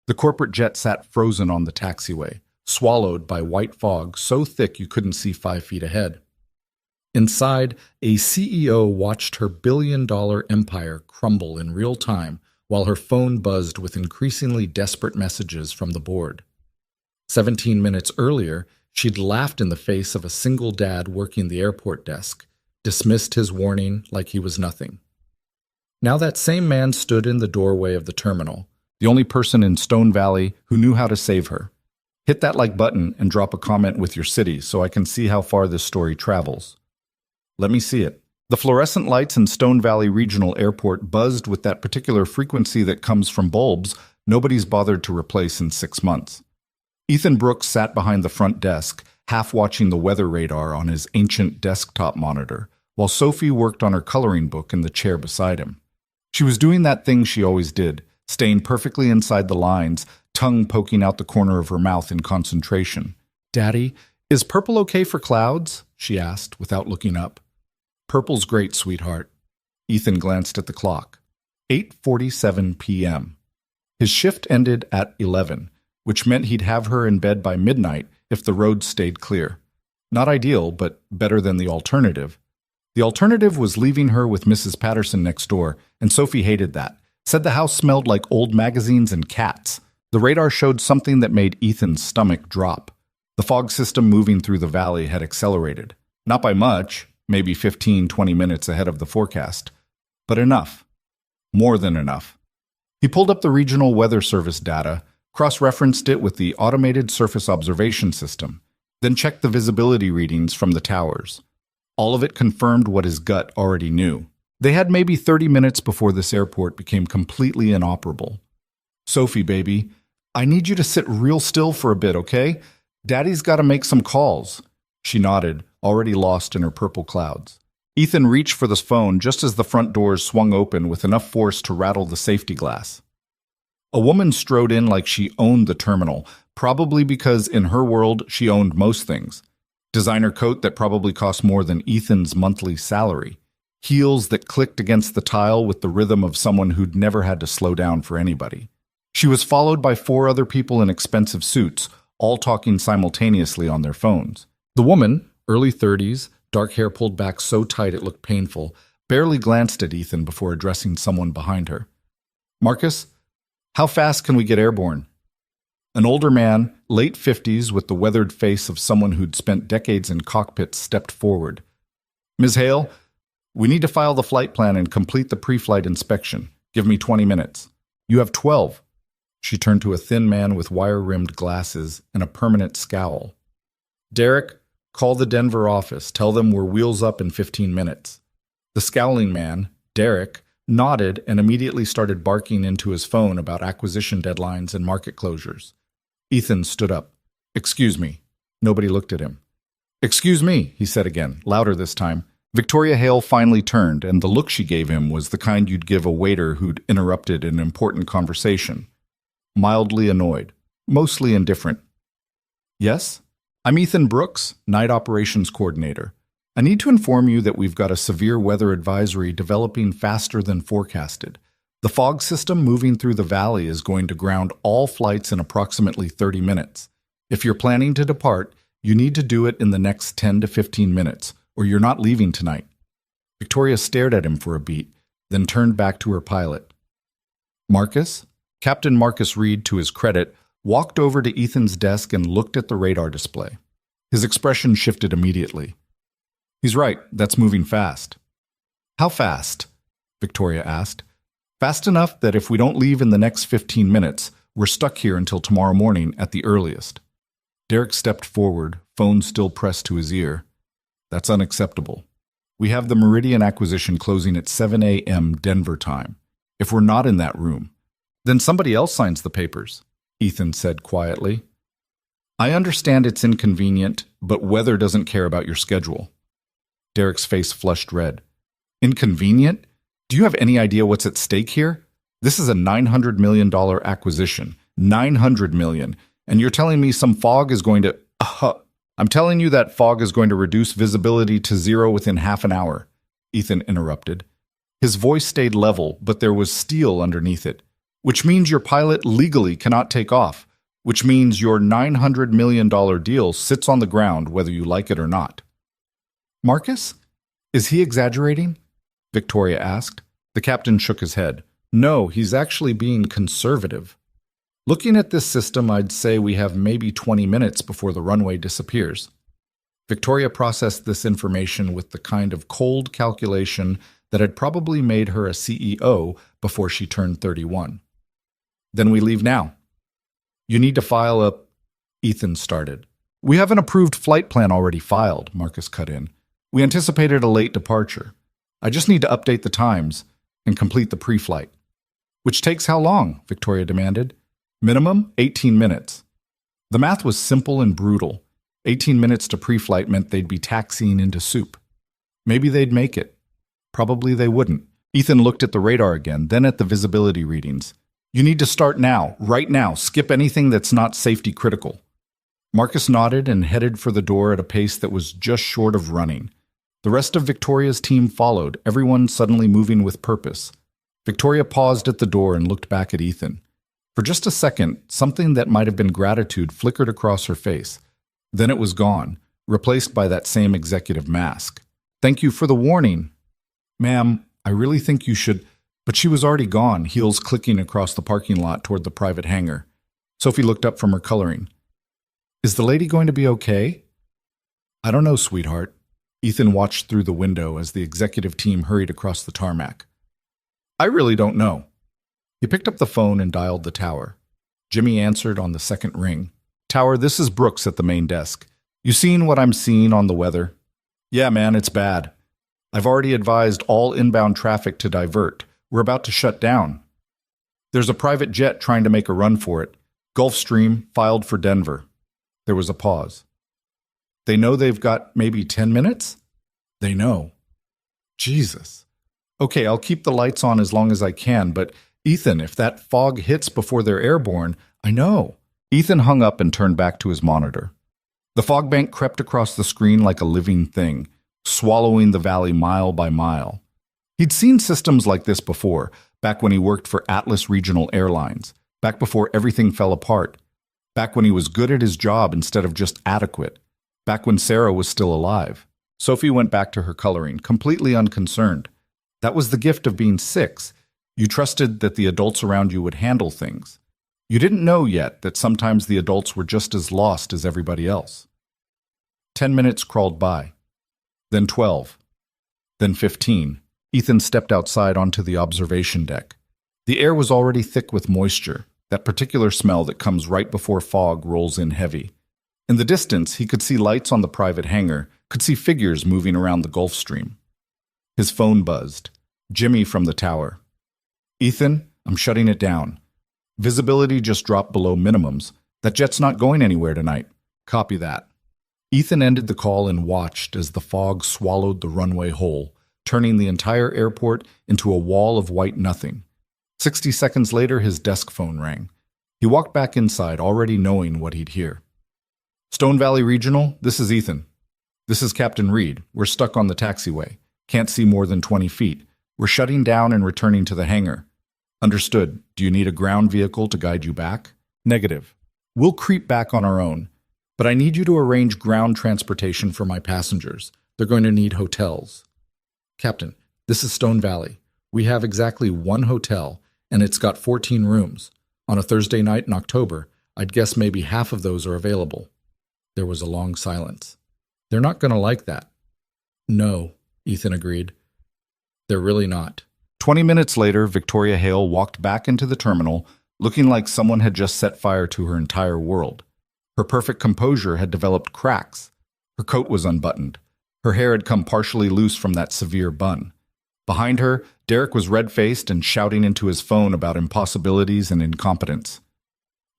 The corporate jet sat frozen on the taxiway, swallowed by white fog so thick you couldn't see 5 feet ahead. Inside, a CEO watched her billion-dollar empire crumble in real time while her phone buzzed with increasingly desperate messages from the board. 17 minutes earlier, she'd laughed in the face of a single dad working the airport desk, dismissed his warning like he was nothing. Now that same man stood in the doorway of the terminal, the only person in Stone Valley who knew how to save her. Hit that like button and drop a comment with your city so I can see how far this story travels. Let me see it. The fluorescent lights in Stone Valley Regional Airport buzzed with that particular frequency that comes from bulbs nobody's bothered to replace in 6 months. Ethan Brooks sat behind the front desk, half watching the weather radar on his ancient desktop monitor, while Sophie worked on her coloring book in the chair beside him. She was doing that thing she always did, staying perfectly inside the lines, tongue poking out the corner of her mouth in concentration. "Daddy, is purple okay for clouds?" she asked, without looking up. "Purple's great, sweetheart." Ethan glanced at the clock. 8:47 p.m. His shift ended at 11, which meant he'd have her in bed by midnight if the roads stayed clear. Not ideal, but better than the alternative. The alternative was leaving her with Mrs. Patterson next door, and Sophie hated that. Said the house smelled like old magazines and cats. The radar showed something that made Ethan's stomach drop. The fog system moving through the valley had accelerated. Not by much, maybe 15-20 minutes ahead of the forecast. But enough. More than enough. He pulled up the regional weather service data, cross-referenced it with the automated surface observation system, then checked the visibility readings from the towers. All of it confirmed what his gut already knew. They had maybe 30 minutes before this airport became completely inoperable. "Sophie, baby, I need you to sit real still for a bit, okay? Daddy's got to make some calls." She nodded, already lost in her purple clouds. Ethan reached for the phone just as the front doors swung open with enough force to rattle the safety glass. A woman strode in like she owned the terminal, probably because in her world she owned most things. Designer coat that probably cost more than Ethan's monthly salary. Heels that clicked against the tile with the rhythm of someone who'd never had to slow down for anybody. She was followed by 4 other people in expensive suits, all talking simultaneously on their phones. The woman, early 30s, dark hair pulled back so tight it looked painful, barely glanced at Ethan before addressing someone behind her. "Marcus, how fast can we get airborne?" An older man, late 50s, with the weathered face of someone who'd spent decades in cockpits, stepped forward. "Ms. Hale, we need to file the flight plan and complete the pre-flight inspection. Give me 20 minutes. You have 12. She turned to a thin man with wire-rimmed glasses and a permanent scowl. "Derek, call the Denver office. Tell them we're wheels up in 15 minutes. The scowling man, Derek, nodded and immediately started barking into his phone about acquisition deadlines and market closures. Ethan stood up. "Excuse me." Nobody looked at him. "Excuse me," he said again, louder this time. Victoria Hale finally turned, and the look she gave him was the kind you'd give a waiter who'd interrupted an important conversation. Mildly annoyed, mostly indifferent. "Yes? I'm Ethan Brooks, Night Operations Coordinator. I need to inform you that we've got a severe weather advisory developing faster than forecasted. The fog system moving through the valley is going to ground all flights in approximately 30 minutes. If you're planning to depart, you need to do it in the next 10 to 15 minutes, or you're not leaving tonight." Victoria stared at him for a beat, then turned back to her pilot. Marcus? Captain Marcus Reed, to his credit, walked over to Ethan's desk and looked at the radar display. His expression shifted immediately. "He's right, that's moving fast." "How fast?" Victoria asked. "Fast enough that if we don't leave in the next 15 minutes, we're stuck here until tomorrow morning at the earliest." Derek stepped forward, phone still pressed to his ear. "That's unacceptable. We have the Meridian acquisition closing at 7 a.m. Denver time. If we're not in that room, then somebody else signs the papers," Ethan said quietly. "I understand it's inconvenient, but weather doesn't care about your schedule." Derek's face flushed red. "Inconvenient? Do you have any idea what's at stake here? This is a $900 million acquisition. $900 million. And you're telling me some fog is going to... I'm telling you that fog is going to reduce visibility to 0 within half an hour," Ethan interrupted. His voice stayed level, but there was steel underneath it. which means your pilot legally cannot take off, which means your $900 million deal sits on the ground whether you like it or not. Marcus? Is he exaggerating? Victoria asked. The captain shook his head. No, he's actually being conservative. Looking at this system, I'd say we have maybe 20 minutes before the runway disappears. Victoria processed this information with the kind of cold calculation that had probably made her a CEO before she turned 31. Then we leave now. You need to file a... Ethan started. We have an approved flight plan already filed, Marcus cut in. We anticipated a late departure. I just need to update the times and complete the pre-flight. Which takes how long? Victoria demanded. Minimum 18 minutes. The math was simple and brutal. 18 minutes to pre-flight meant they'd be taxiing into soup. Maybe they'd make it. Probably they wouldn't. Ethan looked at the radar again, then at the visibility readings. You need to start now, right now. Skip anything that's not safety critical. Marcus nodded and headed for the door at a pace that was just short of running. The rest of Victoria's team followed, everyone suddenly moving with purpose. Victoria paused at the door and looked back at Ethan. For just a second, something that might have been gratitude flickered across her face. Then it was gone, replaced by that same executive mask. Thank you for the warning. Ma'am, I really think you should... But she was already gone, heels clicking across the parking lot toward the private hangar. Sophie looked up from her coloring. Is the lady going to be okay? I don't know, sweetheart. Ethan watched through the window as the executive team hurried across the tarmac. I really don't know. He picked up the phone and dialed the tower. Jimmy answered on the second ring. Tower, this is Brooks at the main desk. You seen what I'm seeing on the weather? Yeah, man, it's bad. I've already advised all inbound traffic to divert. We're about to shut down. There's a private jet trying to make a run for it. Gulfstream filed for Denver. There was a pause. They know they've got maybe 10 minutes? They know. Jesus. Okay, I'll keep the lights on as long as I can, but Ethan, if that fog hits before they're airborne, I know. Ethan hung up and turned back to his monitor. The fog bank crept across the screen like a living thing, swallowing the valley mile by mile. He'd seen systems like this before, back when he worked for Atlas Regional Airlines, back before everything fell apart, back when he was good at his job instead of just adequate, back when Sarah was still alive. Sophie went back to her coloring, completely unconcerned. That was the gift of being 6. You trusted that the adults around you would handle things. You didn't know yet that sometimes the adults were just as lost as everybody else. 10 minutes crawled by. Then 12. Then 15. Ethan stepped outside onto the observation deck. The air was already thick with moisture, that particular smell that comes right before fog rolls in heavy. In the distance, he could see lights on the private hangar, could see figures moving around the Gulf Stream. His phone buzzed. Jimmy from the tower. Ethan, I'm shutting it down. Visibility just dropped below minimums. That jet's not going anywhere tonight. Copy that. Ethan ended the call and watched as the fog swallowed the runway whole, turning the entire airport into a wall of white nothing. 60 seconds later, his desk phone rang. He walked back inside, already knowing what he'd hear. Stone Valley Regional, this is Ethan. This is Captain Reed. We're stuck on the taxiway. Can't see more than 20 feet. We're shutting down and returning to the hangar. Understood. Do you need a ground vehicle to guide you back? Negative. We'll creep back on our own. But I need you to arrange ground transportation for my passengers. They're going to need hotels. Captain, this is Stone Valley. We have exactly one hotel, and it's got 14 rooms. On a Thursday night in October, I'd guess maybe half of those are available. There was a long silence. They're not going to like that. No, Ethan agreed. They're really not. 20 minutes later, Victoria Hale walked back into the terminal, looking like someone had just set fire to her entire world. Her perfect composure had developed cracks. Her coat was unbuttoned. Her hair had come partially loose from that severe bun. Behind her, Derek was red-faced and shouting into his phone about impossibilities and incompetence.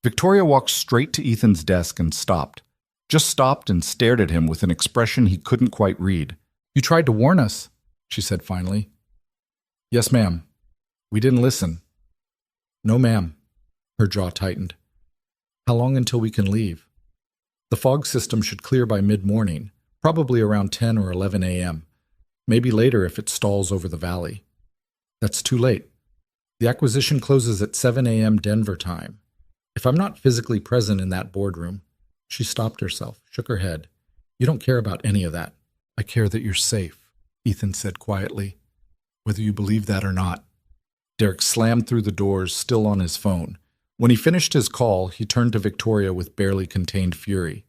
Victoria walked straight to Ethan's desk and stopped. Just stopped and stared at him with an expression he couldn't quite read. You tried to warn us, she said finally. Yes, ma'am. We didn't listen. No, ma'am. Her jaw tightened. How long until we can leave? The fog system should clear by mid-morning, probably around 10 or 11 a.m. Maybe later if it stalls over the valley. That's too late. The acquisition closes at 7 a.m. Denver time. If I'm not physically present in that boardroom, she stopped herself, shook her head. You don't care about any of that. I care that you're safe, Ethan said quietly, whether you believe that or not. Derek slammed through the doors, still on his phone. When he finished his call, he turned to Victoria with barely contained fury.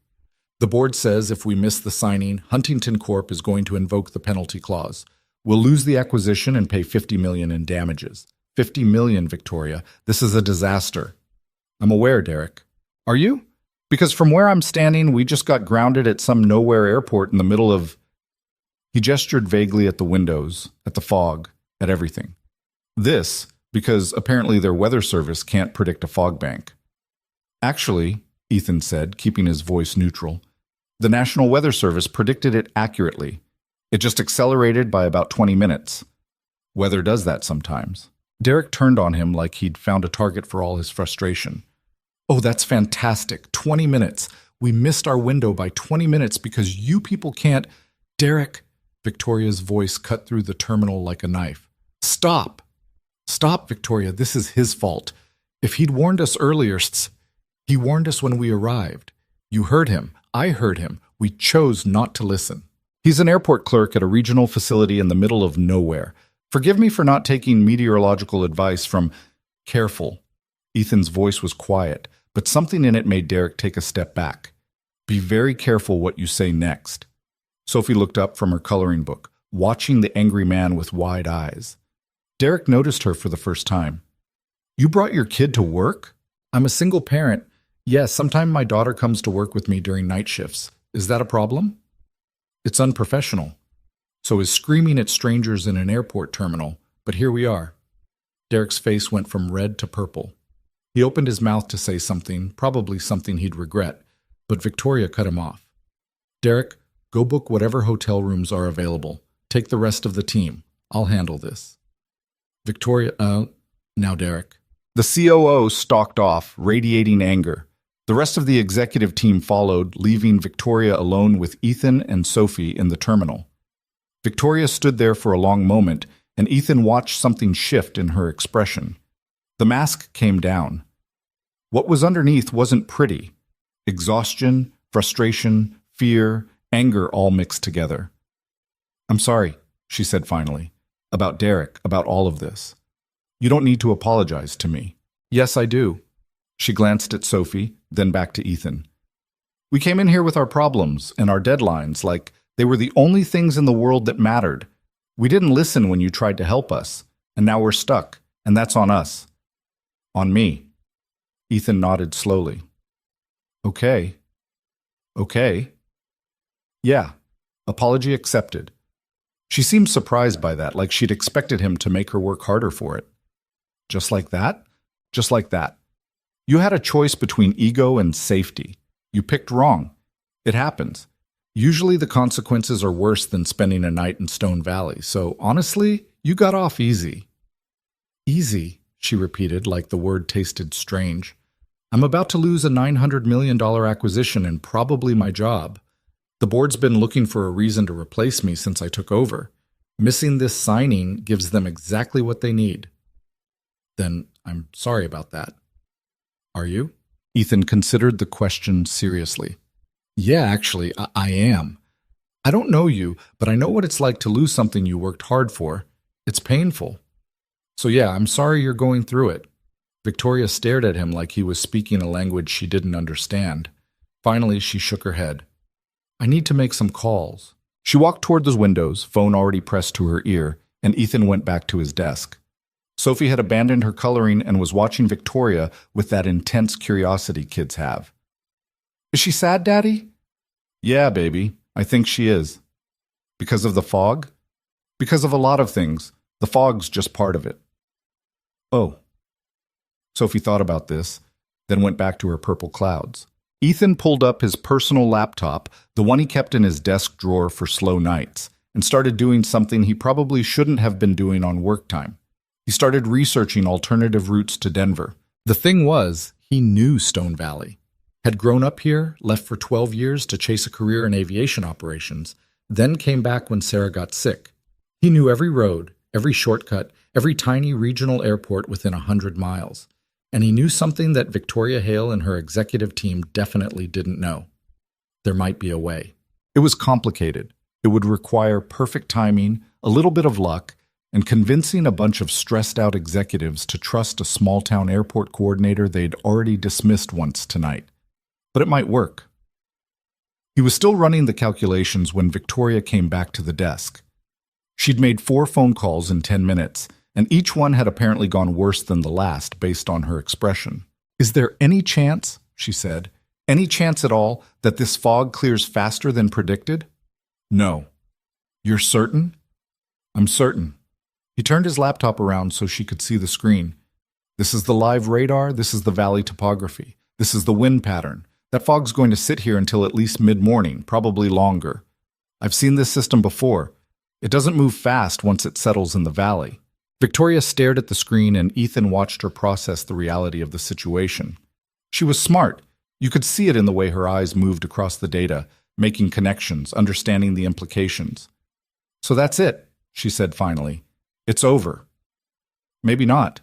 The board says if we miss the signing, Huntington Corp is going to invoke the penalty clause. We'll lose the acquisition and pay $50 million in damages. $50 million, Victoria. This is a disaster. I'm aware, Derek. Are you? Because from where I'm standing, we just got grounded at some nowhere airport in the middle of... He gestured vaguely at the windows, at the fog, at everything. This, because apparently their weather service can't predict a fog bank. Actually, Ethan said, keeping his voice neutral, the National Weather Service predicted it accurately. It just accelerated by about 20 minutes. Weather does that sometimes. Derek turned on him like he'd found a target for all his frustration. Oh, that's fantastic. 20 minutes. We missed our window by 20 minutes because you people can't... Derek, Victoria's voice cut through the terminal like a knife. Stop. Stop, Victoria. This is his fault. If he'd warned us earlier, he warned us when we arrived. You heard him. I heard him. We chose not to listen. He's an airport clerk at a regional facility in the middle of nowhere. Forgive me for not taking meteorological advice from... Careful. Ethan's voice was quiet, but something in it made Derek take a step back. Be very careful what you say next. Sophie looked up from her coloring book, watching the angry man with wide eyes. Derek noticed her for the first time. You brought your kid to work? I'm a single parent. Yes, sometimes my daughter comes to work with me during night shifts. Is that a problem? It's unprofessional. So is screaming at strangers in an airport terminal, but here we are. Derek's face went from red to purple. He opened his mouth to say something, probably something he'd regret, but Victoria cut him off. Derek, go book whatever hotel rooms are available. Take the rest of the team. I'll handle this. Victoria, now Derek. The COO stalked off, radiating anger. The rest of the executive team followed, leaving Victoria alone with Ethan and Sophie in the terminal. Victoria stood there for a long moment, and Ethan watched something shift in her expression. The mask came down. What was underneath wasn't pretty. Exhaustion, frustration, fear, anger all mixed together. I'm sorry, she said finally. About Derek, about all of this. You don't need to apologize to me. Yes, I do. She glanced at Sophie, then back to Ethan. We came in here with our problems and our deadlines like they were the only things in the world that mattered. We didn't listen when you tried to help us, and now we're stuck, and that's on us. On me. Ethan nodded slowly. Okay. Okay. Yeah. Apology accepted. She seemed surprised by that, like she'd expected him to make her work harder for it. Just like that? Just like that. You had a choice between ego and safety. You picked wrong. It happens. Usually the consequences are worse than spending a night in Stone Valley, so honestly, you got off easy. Easy, she repeated like the word tasted strange. I'm about to lose a $900 million acquisition and probably my job. The board's been looking for a reason to replace me since I took over. Missing this signing gives them exactly what they need. Then I'm sorry about that. Are you? Ethan considered the question seriously. Yeah, actually, I am. I don't know you, but I know what it's like to lose something you worked hard for. It's painful. So yeah, I'm sorry you're going through it. Victoria stared at him like he was speaking a language she didn't understand. Finally, she shook her head. I need to make some calls. She walked toward those windows, phone already pressed to her ear, and Ethan went back to his desk. Sophie had abandoned her coloring and was watching Victoria with that intense curiosity kids have. Is she sad, Daddy? Yeah, baby, I think she is. Because of the fog? Because of a lot of things. The fog's just part of it. Oh. Sophie thought about this, then went back to her purple clouds. Ethan pulled up his personal laptop, the one he kept in his desk drawer for slow nights, and started doing something he probably shouldn't have been doing on work time. He started researching alternative routes to Denver. The thing was, he knew Stone Valley. Had grown up here, left for 12 years to chase a career in aviation operations, then came back when Sarah got sick. He knew every road, every shortcut, every tiny regional airport within 100 miles. And he knew something that Victoria Hale and her executive team definitely didn't know. There might be a way. It was complicated. It would require perfect timing, a little bit of luck, and convincing a bunch of stressed-out executives to trust a small-town airport coordinator they'd already dismissed once tonight. But it might work. He was still running the calculations when Victoria came back to the desk. She'd made 4 phone calls in 10 minutes, and each one had apparently gone worse than the last based on her expression. "Is there any chance," she said, "any chance at all that this fog clears faster than predicted?" "No." "You're certain?" "I'm certain." He turned his laptop around so she could see the screen. "This is the live radar, this is the valley topography, this is the wind pattern. That fog's going to sit here until at least mid-morning, probably longer. I've seen this system before. It doesn't move fast once it settles in the valley." Victoria stared at the screen and Ethan watched her process the reality of the situation. She was smart. You could see it in the way her eyes moved across the data, making connections, understanding the implications. "So that's it," she said finally. "It's over." "Maybe not."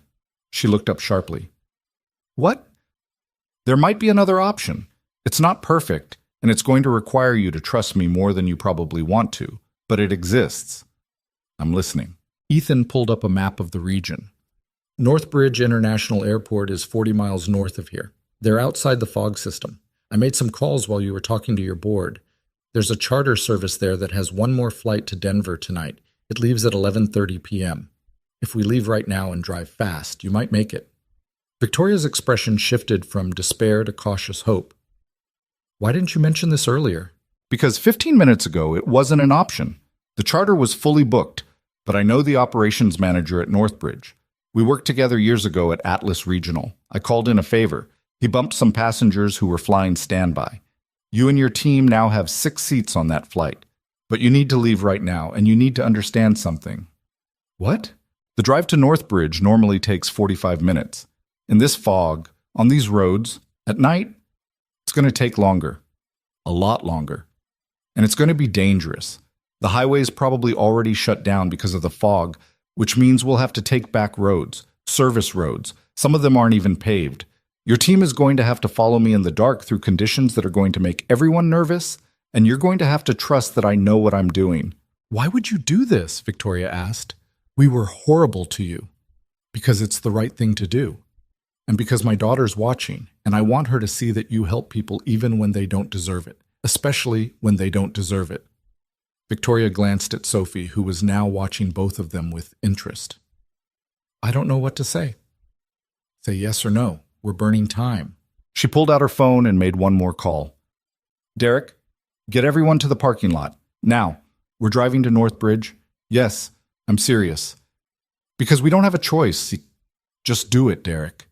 She looked up sharply. "What?" "There might be another option. It's not perfect, and it's going to require you to trust me more than you probably want to, but it exists." "I'm listening." Ethan pulled up a map of the region. Northbridge International Airport is 40 miles north of here. They're outside the fog system. I made some calls while you were talking to your board. There's a charter service there that has one more flight to Denver tonight. It leaves at 11:30 p.m. If we leave right now and drive fast, you might make it. Victoria's expression shifted from despair to cautious hope. "Why didn't you mention this earlier?" "Because 15 minutes ago it wasn't an option. The charter was fully booked, but I know the operations manager at Northbridge. We worked together years ago at Atlas Regional. I called in a favor. He bumped some passengers who were flying standby. You and your team now have 6 seats on that flight. But you need to leave right now, and you need to understand something." "What?" "The drive to Northbridge normally takes 45 minutes. In this fog, on these roads, at night, it's going to take longer. A lot longer. And it's going to be dangerous. The highway's probably already shut down because of the fog, which means we'll have to take back roads, service roads. Some of them aren't even paved. Your team is going to have to follow me in the dark through conditions that are going to make everyone nervous, and you're going to have to trust that I know what I'm doing." "Why would you do this?" Victoria asked. "We were horrible to you." "Because it's the right thing to do. And because my daughter's watching, and I want her to see that you help people even when they don't deserve it, especially when they don't deserve it." Victoria glanced at Sophie, who was now watching both of them with interest. "I don't know what to say." "Say yes or no. We're burning time." She pulled out her phone and made one more call. "Derek, get everyone to the parking lot. Now. We're driving to Northbridge. Yes, I'm serious. Because we don't have a choice. Just do it, Derek."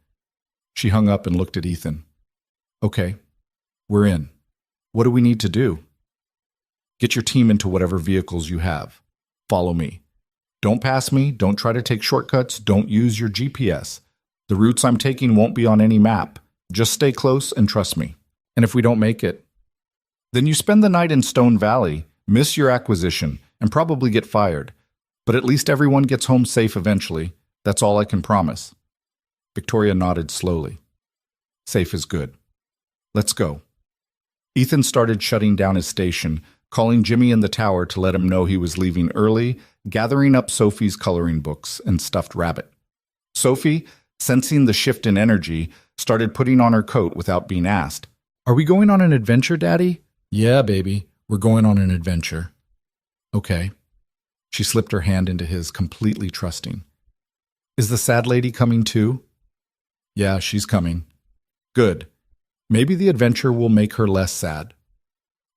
She hung up and looked at Ethan. "Okay, we're in. What do we need to do?" "Get your team into whatever vehicles you have. Follow me. Don't pass me, don't try to take shortcuts, don't use your GPS. The routes I'm taking won't be on any map. Just stay close and trust me. And if we don't make it, then you spend the night in Stone Valley, miss your acquisition, and probably get fired. But at least everyone gets home safe eventually. That's all I can promise." Victoria nodded slowly. "Safe is good. Let's go." Ethan started shutting down his station, calling Jimmy in the tower to let him know he was leaving early, gathering up Sophie's coloring books and stuffed rabbit. Sophie, sensing the shift in energy, started putting on her coat without being asked. "Are we going on an adventure, Daddy?" "Yeah, baby, we're going on an adventure." "Okay." She slipped her hand into his, completely trusting. "Is the sad lady coming too?" "Yeah, she's coming." "Good. Maybe the adventure will make her less sad."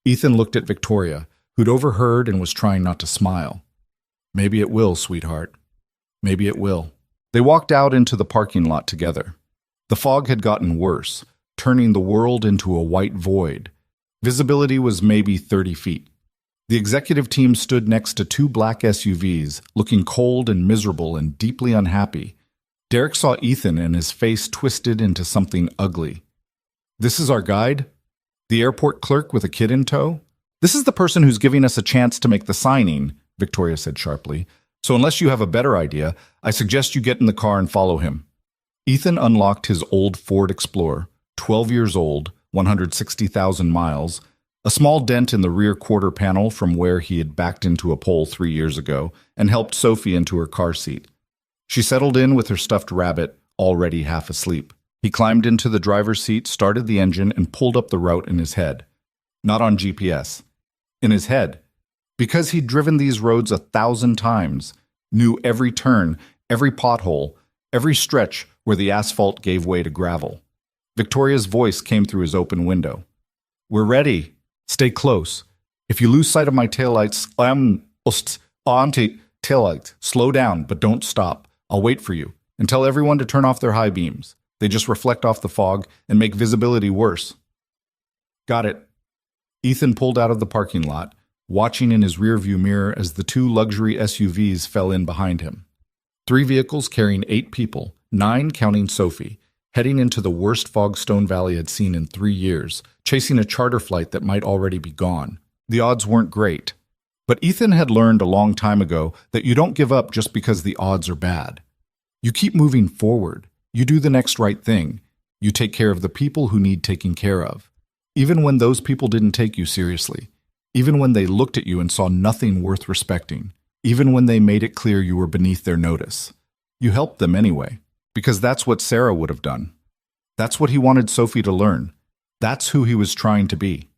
Ethan looked at Victoria, who'd overheard and was trying not to smile. "Maybe it will, sweetheart. Maybe it will." They walked out into the parking lot together. The fog had gotten worse, turning the world into a white void. Visibility was maybe 30 feet. The executive team stood next to 2 black SUVs, looking cold and miserable and deeply unhappy. Derek saw Ethan and his face twisted into something ugly. "This is our guide? The airport clerk with a kid in tow? This is the person who's giving us a chance to make the signing," Victoria said sharply. So unless you have a better idea, I suggest you get in the car and follow him. Ethan unlocked his old Ford Explorer, 12 years old, 160,000 miles, a small dent in the rear quarter panel from where he had backed into a pole 3 years ago, and helped Sophie into her car seat. She settled in with her stuffed rabbit, already half asleep. He climbed into the driver's seat, started the engine, and pulled up the route in his head. Not on GPS. In his head. Because he'd driven these roads 1,000 times, knew every turn, every pothole, every stretch where the asphalt gave way to gravel. Victoria's voice came through his open window. "We're ready. Stay close. If you lose sight of my taillights, taillights. Slow down, but don't stop. I'll wait for you. And tell everyone to turn off their high beams. They just reflect off the fog and make visibility worse." "Got it." Ethan pulled out of the parking lot, watching in his rearview mirror as the 2 luxury SUVs fell in behind him. 3 vehicles carrying 8 people, 9 counting Sophie, heading into the worst fog Stone Valley had seen in 3 years, chasing a charter flight that might already be gone. The odds weren't great. But Ethan had learned a long time ago that you don't give up just because the odds are bad. You keep moving forward. You do the next right thing. You take care of the people who need taking care of. Even when those people didn't take you seriously. Even when they looked at you and saw nothing worth respecting. Even when they made it clear you were beneath their notice. You helped them anyway. Because that's what Sarah would have done. That's what he wanted Sophie to learn. That's who he was trying to be.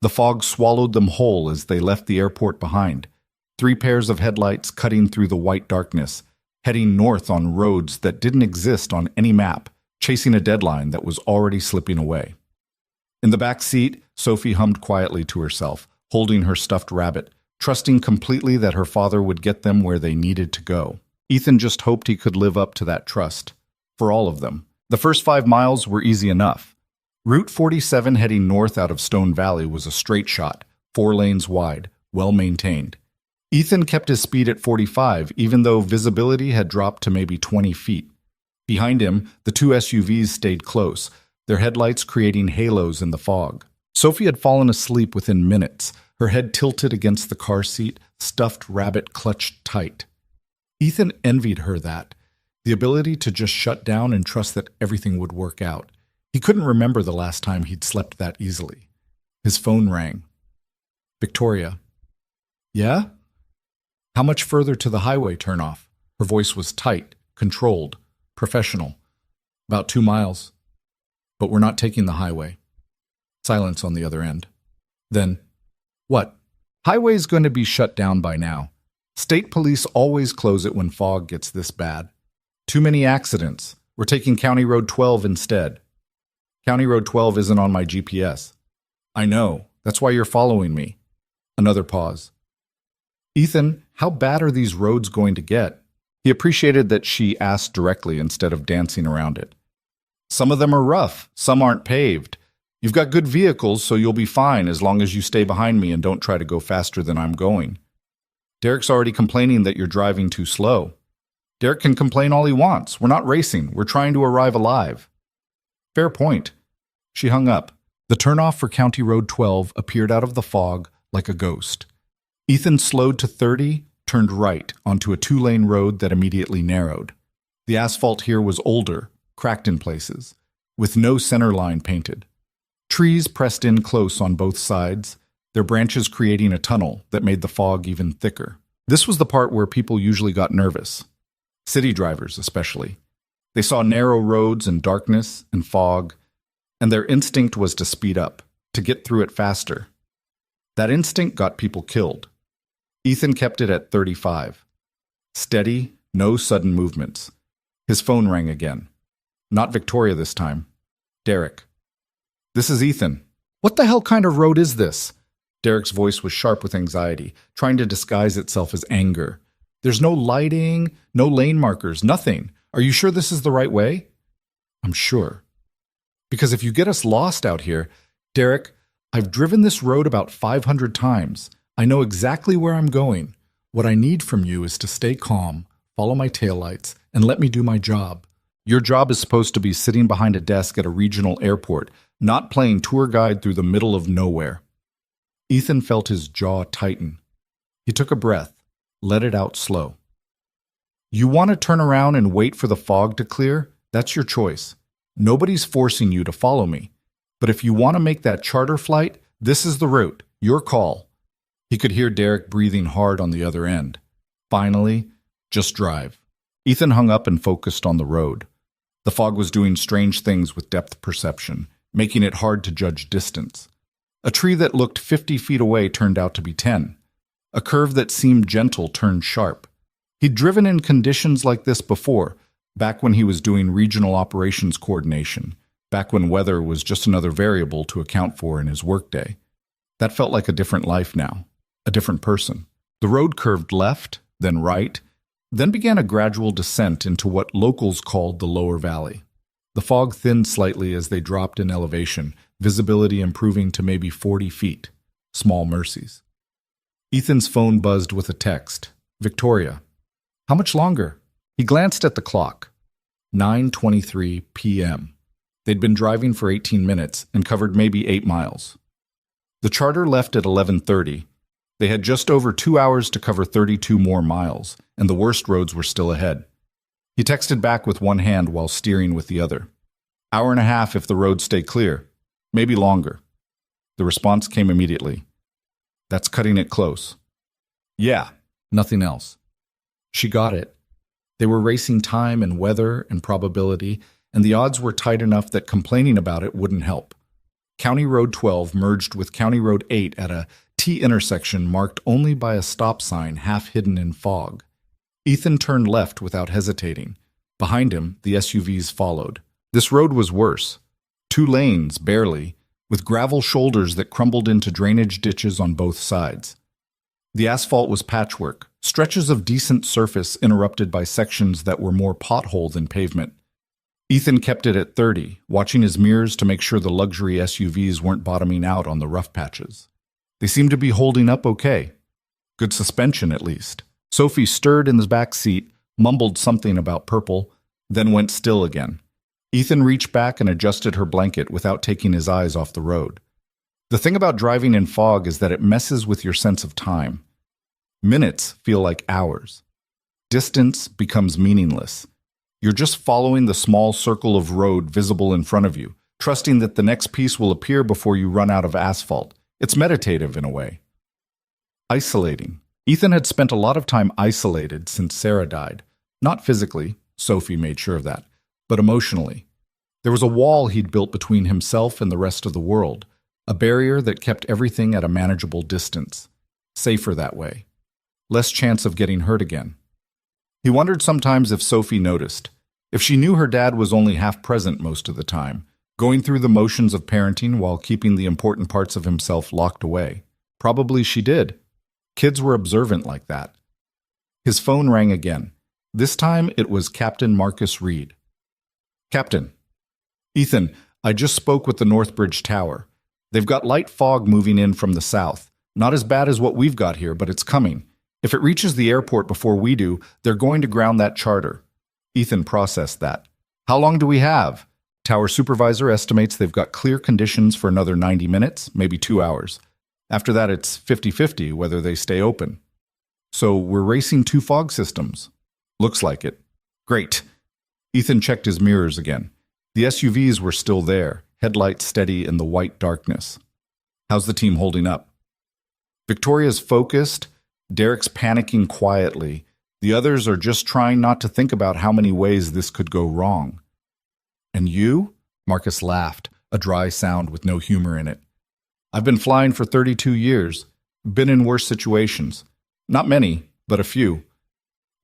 The fog swallowed them whole as they left the airport behind. 3 pairs of headlights cutting through the white darkness, heading north on roads that didn't exist on any map, chasing a deadline that was already slipping away. In the back seat, Sophie hummed quietly to herself, holding her stuffed rabbit, trusting completely that her father would get them where they needed to go. Ethan just hoped he could live up to that trust. For all of them. The first 5 miles were easy enough. Route 47 heading north out of Stone Valley was a straight shot, 4 lanes wide, well maintained. Ethan kept his speed at 45, even though visibility had dropped to maybe 20 feet. Behind him, the 2 SUVs stayed close, their headlights creating halos in the fog. Sophie had fallen asleep within minutes, her head tilted against the car seat, stuffed rabbit clutched tight. Ethan envied her that, the ability to just shut down and trust that everything would work out. He couldn't remember the last time he'd slept that easily. His phone rang. "Victoria." "Yeah?" "How much further to the highway turnoff?" Her voice was tight, controlled, professional. "About 2 miles. But we're not taking the highway." Silence on the other end. Then, "What?" "Highway's going to be shut down by now. State police always close it when fog gets this bad. Too many accidents. We're taking County Road 12 instead." "County Road 12 isn't on my GPS." "I know. That's why you're following me." Another pause. "Ethan, how bad are these roads going to get?" He appreciated that she asked directly instead of dancing around it. "Some of them are rough. Some aren't paved. You've got good vehicles, so you'll be fine as long as you stay behind me and don't try to go faster than I'm going." "Derek's already complaining that you're driving too slow." "Derek can complain all he wants. We're not racing. We're trying to arrive alive." "Fair point." She hung up. The turnoff for County Road 12 appeared out of the fog like a ghost. Ethan slowed to 30, turned right onto a 2-lane road that immediately narrowed. The asphalt here was older, cracked in places, with no center line painted. Trees pressed in close on both sides, their branches creating a tunnel that made the fog even thicker. This was the part where people usually got nervous. City drivers especially. They saw narrow roads and darkness and fog, and their instinct was to speed up, to get through it faster. That instinct got people killed. Ethan kept it at 35. Steady, no sudden movements. His phone rang again. Not Victoria this time. Derek. "This is Ethan." "What the hell kind of road is this?" Derek's voice was sharp with anxiety, trying to disguise itself as anger. "There's no lighting, no lane markers, nothing. Are you sure this is the right way?" "I'm sure." "Because if you get us lost out here..." "Derek, I've driven this road about 500 times. I know exactly where I'm going. What I need from you is to stay calm, follow my taillights, and let me do my job. Your job is supposed to be sitting behind a desk at a regional airport, not playing tour guide through the middle of nowhere." Ethan felt his jaw tighten. He took a breath. Let it out slow. You want to turn around and wait for the fog to clear? That's your choice. Nobody's forcing you to follow me. But if you want to make that charter flight, this is the route. Your call. He could hear Derek breathing hard on the other end. Finally, just drive. Ethan hung up and focused on the road. The fog was doing strange things with depth perception, making it hard to judge distance. A tree that looked 50 feet away turned out to be 10. A curve that seemed gentle turned sharp. He'd driven in conditions like this before, back when he was doing regional operations coordination, back when weather was just another variable to account for in his workday. That felt like a different life now, a different person. The road curved left, then right, then began a gradual descent into what locals called the lower valley. The fog thinned slightly as they dropped in elevation, visibility improving to maybe 40 feet. Small mercies. Ethan's phone buzzed with a text. Victoria. How much longer? He glanced at the clock. 9:23 p.m. They'd been driving for 18 minutes and covered maybe 8 miles. The charter left at 11:30. They had just over 2 hours to cover 32 more miles, and the worst roads were still ahead. He texted back with one hand while steering with the other. Hour and a half if the roads stay clear. Maybe longer. The response came immediately. That's cutting it close. Yeah, nothing else. She got it. They were racing time and weather and probability, and the odds were tight enough that complaining about it wouldn't help. County Road 12 merged with County Road 8 at a T intersection marked only by a stop sign half hidden in fog. Ethan turned left without hesitating. Behind him, the SUVs followed. This road was worse. 2 lanes, barely, with gravel shoulders that crumbled into drainage ditches on both sides. The asphalt was patchwork, stretches of decent surface interrupted by sections that were more pothole than pavement. Ethan kept it at 30, watching his mirrors to make sure the luxury SUVs weren't bottoming out on the rough patches. They seemed to be holding up okay. Good suspension, at least. Sophie stirred in the back seat, mumbled something about purple, then went still again. Ethan reached back and adjusted her blanket without taking his eyes off the road. The thing about driving in fog is that it messes with your sense of time. Minutes feel like hours. Distance becomes meaningless. You're just following the small circle of road visible in front of you, trusting that the next piece will appear before you run out of asphalt. It's meditative in a way. Isolating. Ethan had spent a lot of time isolated since Sarah died. Not physically, Sophie made sure of that, but emotionally. There was a wall he'd built between himself and the rest of the world, a barrier that kept everything at a manageable distance. Safer that way. Less chance of getting hurt again. He wondered sometimes if Sophie noticed, if she knew her dad was only half present most of the time, going through the motions of parenting while keeping the important parts of himself locked away. Probably she did. Kids were observant like that. His phone rang again. This time it was Captain Marcus Reed. Captain. Ethan, I just spoke with the Northbridge Tower. They've got light fog moving in from the south. Not as bad as what we've got here, but it's coming. If it reaches the airport before we do, they're going to ground that charter. Ethan processed that. How long do we have? Tower supervisor estimates they've got clear conditions for another 90 minutes, maybe 2 hours. After that, it's 50-50 whether they stay open. So we're racing 2 fog systems. Looks like it. Great. Ethan checked his mirrors again. The SUVs were still there, headlights steady in the white darkness. How's the team holding up? Victoria's focused. Derek's panicking quietly. The others are just trying not to think about how many ways this could go wrong. And you? Marcus laughed, a dry sound with no humor in it. I've been flying for 32 years. Been in worse situations. Not many, but a few.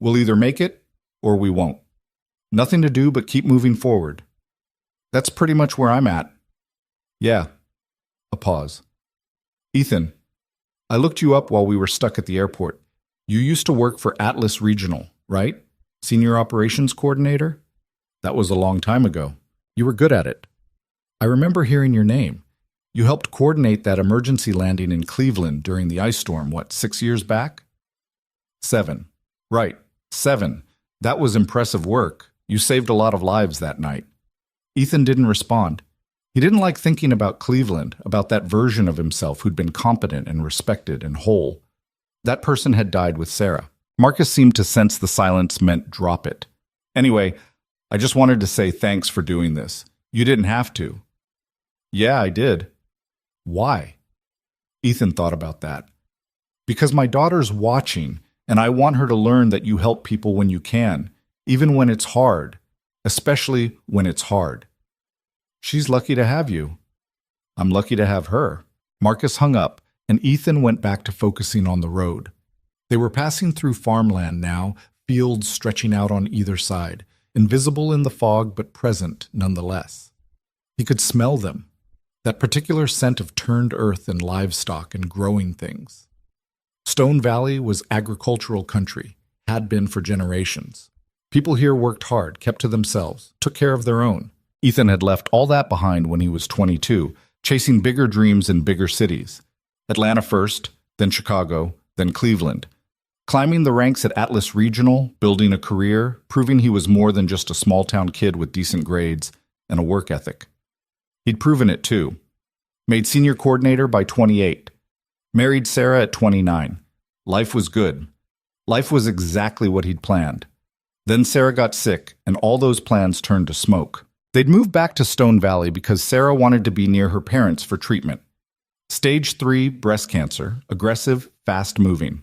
We'll either make it or we won't. Nothing to do but keep moving forward. That's pretty much where I'm at. Yeah. A pause. Ethan, I looked you up while we were stuck at the airport. You used to work for Atlas Regional, right? Senior Operations Coordinator? That was a long time ago. You were good at it. I remember hearing your name. You helped coordinate that emergency landing in Cleveland during the ice storm, 6 years back? 7. Right, 7. That was impressive work. You saved a lot of lives that night. Ethan didn't respond. He didn't like thinking about Cleveland, about that version of himself who'd been competent and respected and whole. That person had died with Sarah. Marcus seemed to sense the silence meant drop it. Anyway, I just wanted to say thanks for doing this. You didn't have to. Yeah, I did. Why? Ethan thought about that. Because my daughter's watching, and I want her to learn that you help people when you can, even when it's hard, especially when it's hard. She's lucky to have you. I'm lucky to have her. Marcus hung up, and Ethan went back to focusing on the road. They were passing through farmland now, fields stretching out on either side, invisible in the fog but present nonetheless. He could smell them, that particular scent of turned earth and livestock and growing things. Stone Valley was agricultural country, had been for generations. People here worked hard, kept to themselves, took care of their own. Ethan had left all that behind when he was 22, chasing bigger dreams in bigger cities. Atlanta first, then Chicago, then Cleveland. Climbing the ranks at Atlas Regional, building a career, proving he was more than just a small-town kid with decent grades and a work ethic. He'd proven it too. Made senior coordinator by 28. Married Sarah at 29. Life was good. Life was exactly what he'd planned. Then Sarah got sick, and all those plans turned to smoke. They'd moved back to Stone Valley because Sarah wanted to be near her parents for treatment. Stage 3 breast cancer, aggressive, fast-moving.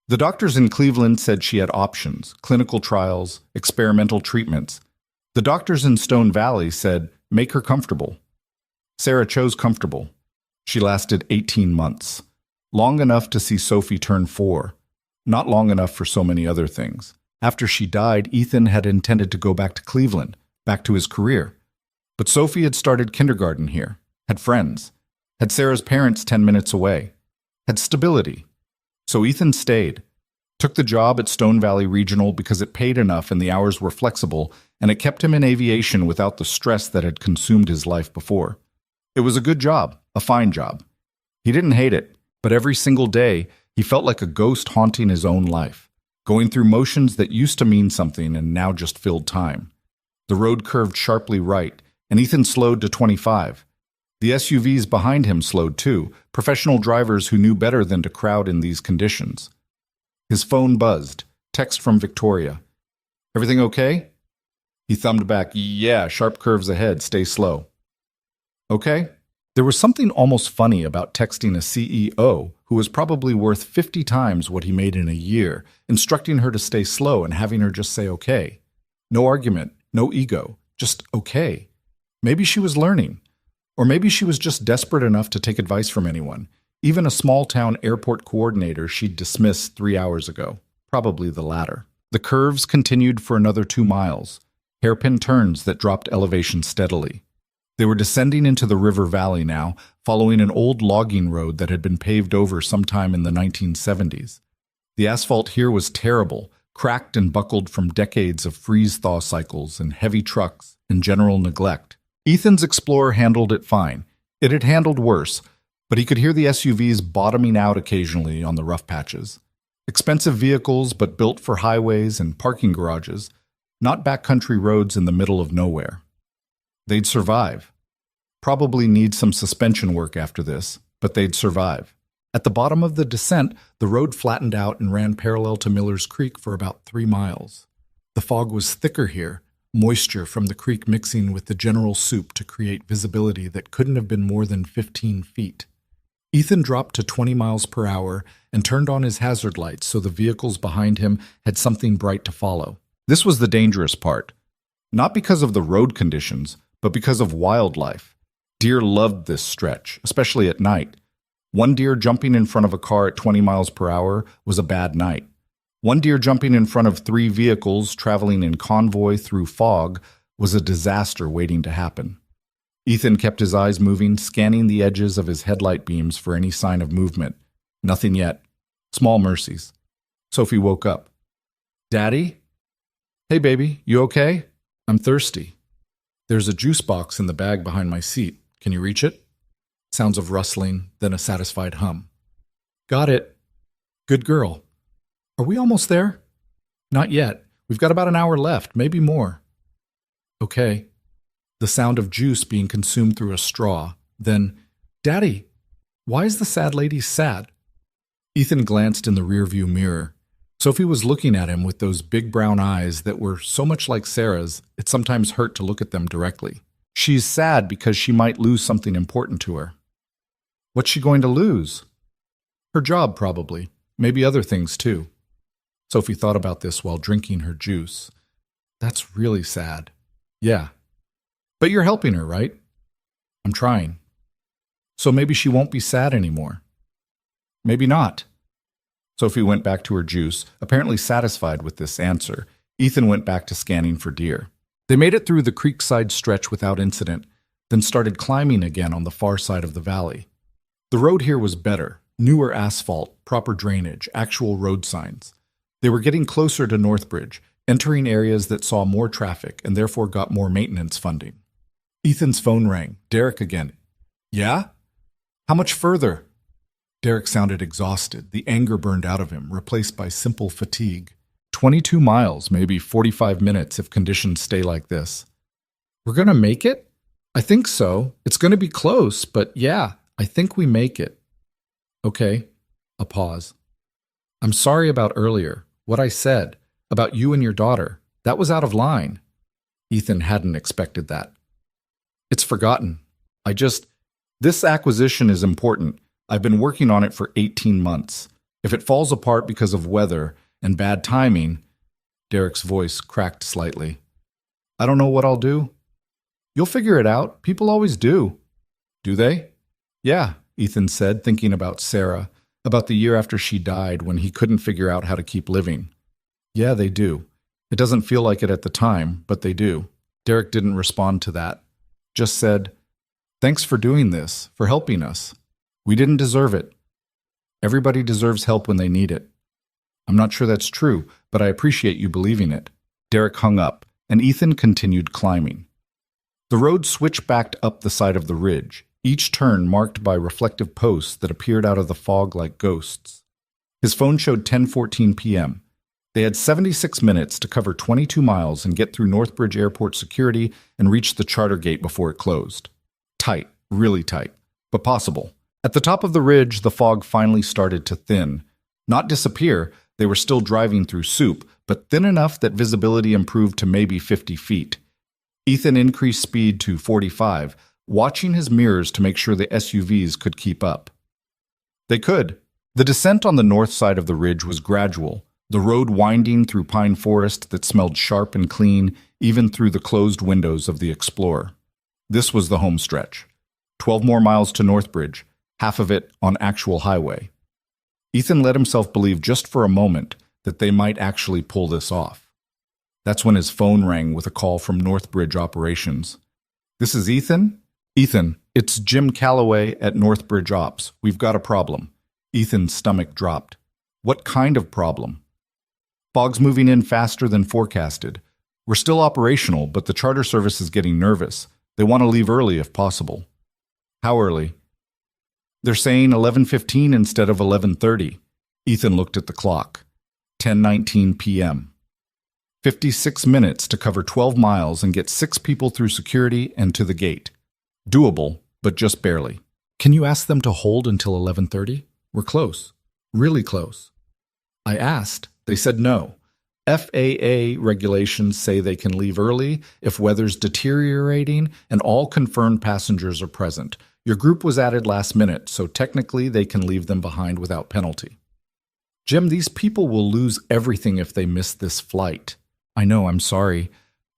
The doctors in Cleveland said she had options, clinical trials, experimental treatments. The doctors in Stone Valley said, make her comfortable. Sarah chose comfortable. She lasted 18 months. Long enough to see Sophie turn 4. Not long enough for so many other things. After she died, Ethan had intended to go back to Cleveland, back to his career. But Sophie had started kindergarten here, had friends, had Sarah's parents 10 minutes away, had stability. So Ethan stayed, took the job at Stone Valley Regional because it paid enough and the hours were flexible, and it kept him in aviation without the stress that had consumed his life before. It was a good job, a fine job. He didn't hate it, but every single day he felt like a ghost haunting his own life, going through motions that used to mean something and now just filled time. The road curved sharply right, and Ethan slowed to 25. The SUVs behind him slowed too, professional drivers who knew better than to crowd in these conditions. His phone buzzed. Text from Victoria. Everything okay? He thumbed back. Yeah, sharp curves ahead, stay slow. Okay? There was something almost funny about texting a CEO who was probably worth 50 times what he made in a year, instructing her to stay slow and having her just say okay. No argument, no ego, just okay. Maybe she was learning. Or maybe she was just desperate enough to take advice from anyone, even a small-town airport coordinator she'd dismissed 3 hours ago. Probably the latter. The curves continued for another 2 miles, hairpin turns that dropped elevation steadily. They were descending into the river valley now, following an old logging road that had been paved over sometime in the 1970s. The asphalt here was terrible, cracked and buckled from decades of freeze-thaw cycles and heavy trucks and general neglect. Ethan's Explorer handled it fine. It had handled worse, but he could hear the SUVs bottoming out occasionally on the rough patches. Expensive vehicles, but built for highways and parking garages, not backcountry roads in the middle of nowhere. They'd survive. Probably need some suspension work after this, but they'd survive. At the bottom of the descent, the road flattened out and ran parallel to Miller's Creek for about 3 miles. The fog was thicker here, moisture from the creek mixing with the general soup to create visibility that couldn't have been more than 15 feet. Ethan dropped to 20 miles per hour and turned on his hazard lights so the vehicles behind him had something bright to follow. This was the dangerous part. Not because of the road conditions, but because of wildlife. Deer loved this stretch, especially at night. One deer jumping in front of a car at 20 miles per hour was a bad night. One deer jumping in front of 3 vehicles traveling in convoy through fog was a disaster waiting to happen. Ethan kept his eyes moving, scanning the edges of his headlight beams for any sign of movement. Nothing yet. Small mercies. Sophie woke up. Daddy? Hey, baby, you okay? I'm thirsty. There's a juice box in the bag behind my seat. Can you reach it? Sounds of rustling, then a satisfied hum. Got it. Good girl. Are we almost there? Not yet. We've got about an hour left, maybe more. Okay. The sound of juice being consumed through a straw. Then, Daddy, why is the sad lady sad? Ethan glanced in the rearview mirror. Sophie was looking at him with those big brown eyes that were so much like Sarah's, it sometimes hurt to look at them directly. She's sad because she might lose something important to her. What's she going to lose? Her job, probably. Maybe other things, too. Sophie thought about this while drinking her juice. That's really sad. Yeah. But you're helping her, right? I'm trying. So maybe she won't be sad anymore. Maybe not. Sophie went back to her juice, apparently satisfied with this answer. Ethan went back to scanning for deer. They made it through the creekside stretch without incident, then started climbing again on the far side of the valley. The road here was better, newer asphalt, proper drainage, actual road signs. They were getting closer to Northbridge, entering areas that saw more traffic and therefore got more maintenance funding. Ethan's phone rang. Derek again. Yeah? How much further? Derek sounded exhausted. The anger burned out of him, replaced by simple fatigue. 22 miles, maybe 45 minutes if conditions stay like this. We're going to make it? I think so. It's going to be close, but yeah, I think we make it. Okay. A pause. I'm sorry about earlier. What I said about you and your daughter. That was out of line. Ethan hadn't expected that. It's forgotten. This acquisition is important. I've been working on it for 18 months. If it falls apart because of weather and bad timing, Derek's voice cracked slightly. I don't know what I'll do. You'll figure it out. People always do. Do they? Yeah, Ethan said, thinking about Sarah, about the year after she died when he couldn't figure out how to keep living. Yeah, they do. It doesn't feel like it at the time, but they do. Derek didn't respond to that. Just said, thanks for doing this, for helping us. We didn't deserve it. Everybody deserves help when they need it. I'm not sure that's true, but I appreciate you believing it. Derek hung up, and Ethan continued climbing. The road switchbacked up the side of the ridge, each turn marked by reflective posts that appeared out of the fog like ghosts. His phone showed 10:14 p.m. They had 76 minutes to cover 22 miles and get through Northbridge Airport security and reach the charter gate before it closed. Tight, really tight, but possible. At the top of the ridge, the fog finally started to thin. Not disappear, they were still driving through soup, but thin enough that visibility improved to maybe 50 feet. Ethan increased speed to 45, watching his mirrors to make sure the SUVs could keep up. They could. The descent on the north side of the ridge was gradual, the road winding through pine forest that smelled sharp and clean, even through the closed windows of the Explorer. This was the home stretch. 12 more miles to Northbridge, half of it on actual highway. Ethan let himself believe just for a moment that they might actually pull this off. That's when his phone rang with a call from Northbridge Operations. This is Ethan? Ethan, it's Jim Calloway at Northbridge Ops. We've got a problem. Ethan's stomach dropped. What kind of problem? Fog's moving in faster than forecasted. We're still operational, but the charter service is getting nervous. They want to leave early if possible. How early? They're saying 11:15 instead of 11:30. Ethan looked at the clock. 10:19 p.m. 56 minutes to cover 12 miles and get 6 people through security and to the gate. Doable, but just barely. Can you ask them to hold until 11:30? We're close. Really close. I asked. They said no. FAA regulations say they can leave early if weather's deteriorating and all confirmed passengers are present. Your group was added last minute, so technically they can leave them behind without penalty. Jim, these people will lose everything if they miss this flight. I know, I'm sorry.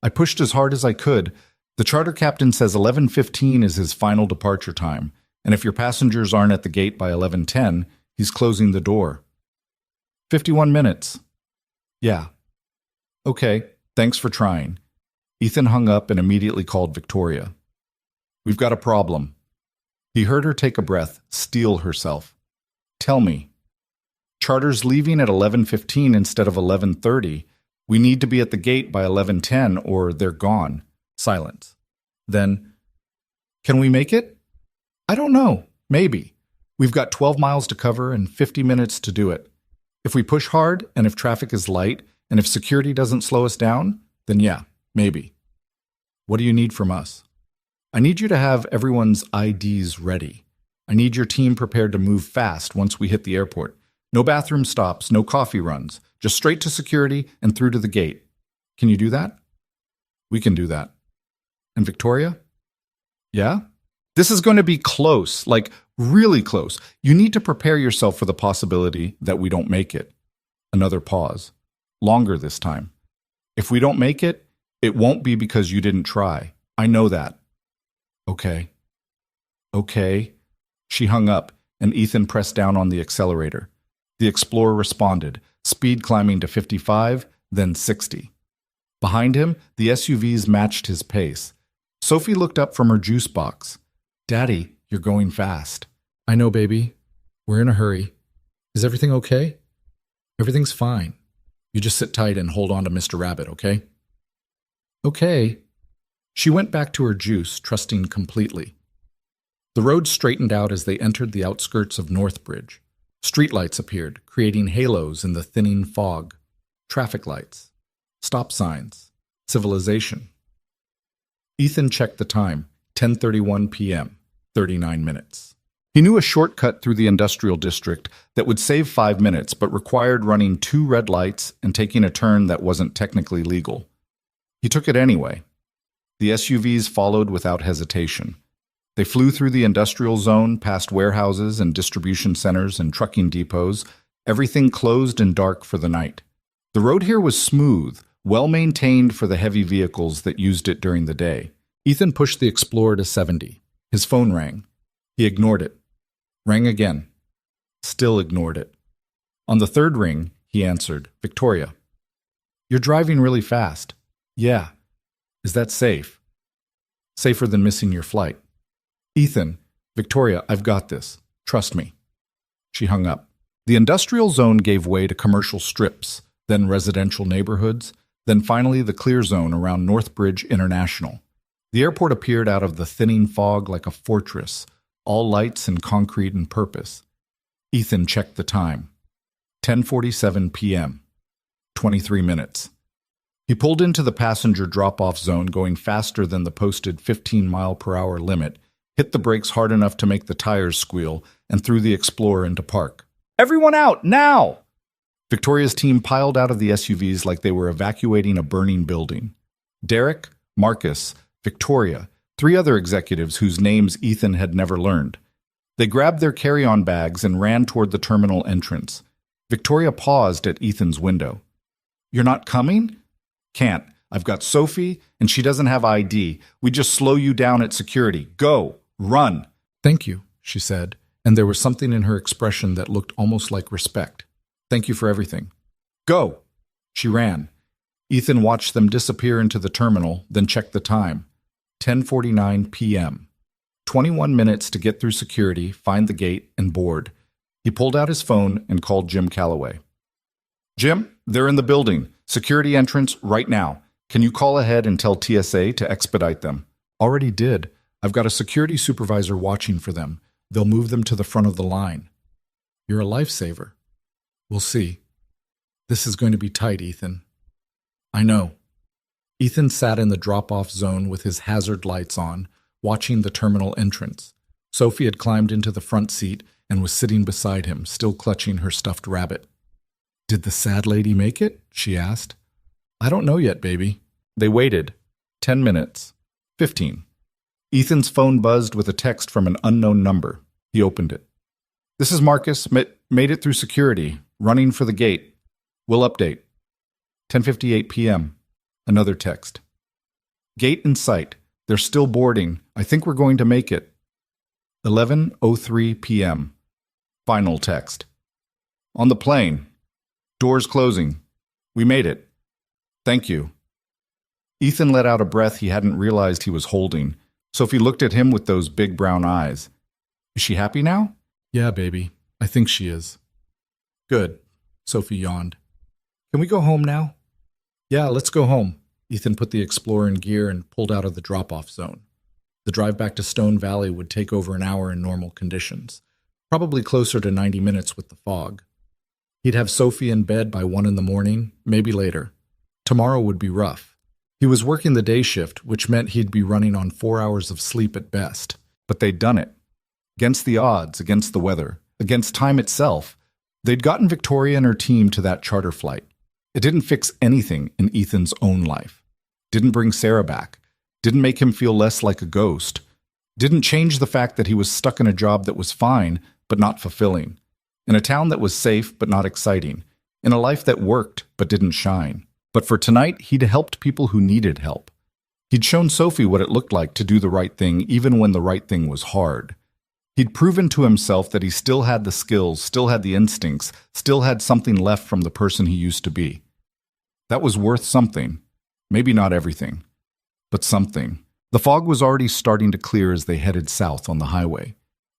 I pushed as hard as I could. The charter captain says 11:15 is his final departure time, and if your passengers aren't at the gate by 11:10, he's closing the door. 51 minutes. Yeah. Okay, thanks for trying. Ethan hung up and immediately called Victoria. We've got a problem. He heard her take a breath, steel herself. Tell me. Charter's leaving at 11:15 instead of 11:30. We need to be at the gate by 11:10 or they're gone. Silence. Then, can we make it? I don't know. Maybe. We've got 12 miles to cover and 50 minutes to do it. If we push hard and if traffic is light and if security doesn't slow us down, then yeah, maybe. What do you need from us? I need you to have everyone's IDs ready. I need your team prepared to move fast once we hit the airport. No bathroom stops, no coffee runs, just straight to security and through to the gate. Can you do that? We can do that. And Victoria? Yeah? This is going to be close, like really close. You need to prepare yourself for the possibility that we don't make it. Another pause. Longer this time. If we don't make it, it won't be because you didn't try. I know that. Okay. Okay. She hung up, and Ethan pressed down on the accelerator. The Explorer responded, speed climbing to 55, then 60. Behind him, the SUVs matched his pace. Sophie looked up from her juice box. Daddy, you're going fast. I know, baby. We're in a hurry. Is everything okay? Everything's fine. You just sit tight and hold on to Mr. Rabbit, okay? Okay. She went back to her juice, trusting completely. The road straightened out as they entered the outskirts of Northbridge. Streetlights appeared, creating halos in the thinning fog. Traffic lights. Stop signs. Civilization. Ethan checked the time. 10:31 p.m., 39 minutes. He knew a shortcut through the industrial district that would save 5 minutes but required running 2 red lights and taking a turn that wasn't technically legal. He took it anyway. The SUVs followed without hesitation. They flew through the industrial zone, past warehouses and distribution centers and trucking depots, everything closed and dark for the night. The road here was smooth, well-maintained for the heavy vehicles that used it during the day. Ethan pushed the Explorer to 70. His phone rang. He ignored it. Rang again. Still ignored it. On the third ring, he answered, Victoria. You're driving really fast. Yeah. Is that safe? Safer than missing your flight. Ethan, Victoria, I've got this. Trust me. She hung up. The industrial zone gave way to commercial strips, then residential neighborhoods, then finally the clear zone around Northbridge International. The airport appeared out of the thinning fog like a fortress, all lights and concrete and purpose. Ethan checked the time. 10:47 p.m. 23 minutes. He pulled into the passenger drop-off zone going faster than the posted 15-mile-per-hour limit, hit the brakes hard enough to make the tires squeal, and threw the Explorer into park. Everyone out, now! Victoria's team piled out of the SUVs like they were evacuating a burning building. Derek, Marcus, Victoria, 3 other executives whose names Ethan had never learned. They grabbed their carry-on bags and ran toward the terminal entrance. Victoria paused at Ethan's window. You're not coming? Can't. I've got Sophie, and she doesn't have ID. We just slow you down at security. Go. Run. Thank you, she said, and there was something in her expression that looked almost like respect. Thank you for everything. Go. She ran. Ethan watched them disappear into the terminal, then checked the time. 10:49 p.m. 21 minutes to get through security, find the gate, and board. He pulled out his phone and called Jim Calloway. Jim, they're in the building. Security entrance right now. Can you call ahead and tell TSA to expedite them? Already did. I've got a security supervisor watching for them. They'll move them to the front of the line. You're a lifesaver. We'll see. This is going to be tight, Ethan. I know. Ethan sat in the drop-off zone with his hazard lights on, watching the terminal entrance. Sophie had climbed into the front seat and was sitting beside him, still clutching her stuffed rabbit. Did the sad lady make it? She asked. I don't know yet, baby. They waited. 10 minutes. 15. Ethan's phone buzzed with a text from an unknown number. He opened it. This is Marcus. Made it through security. Running for the gate. We'll update. 10:58 p.m. Another text. Gate in sight. They're still boarding. I think we're going to make it. 11:03 p.m. Final text. On the plane. Doors closing. We made it. Thank you. Ethan let out a breath he hadn't realized he was holding. Sophie looked at him with those big brown eyes. Is she happy now? Yeah, baby. I think she is. Good. Sophie yawned. Can we go home now? Yeah, let's go home. Ethan put the Explorer in gear and pulled out of the drop-off zone. The drive back to Stone Valley would take over an hour in normal conditions, probably closer to 90 minutes with the fog. He'd have Sophie in bed by 1 in the morning, maybe later. Tomorrow would be rough. He was working the day shift, which meant he'd be running on 4 hours of sleep at best. But they'd done it. Against the odds, against the weather, against time itself, They'd gotten Victoria and her team to that charter flight. It didn't fix anything in Ethan's own life. Didn't bring Sarah back. Didn't make him feel less like a ghost. Didn't change the fact that he was stuck in a job that was fine, but not fulfilling. In a town that was safe, but not exciting. In a life that worked, but didn't shine. But for tonight, he'd helped people who needed help. He'd shown Sophie what it looked like to do the right thing, even when the right thing was hard. He'd proven to himself that he still had the skills, still had the instincts, still had something left from the person he used to be. That was worth something. Maybe not everything, but something. The fog was already starting to clear as they headed south on the highway.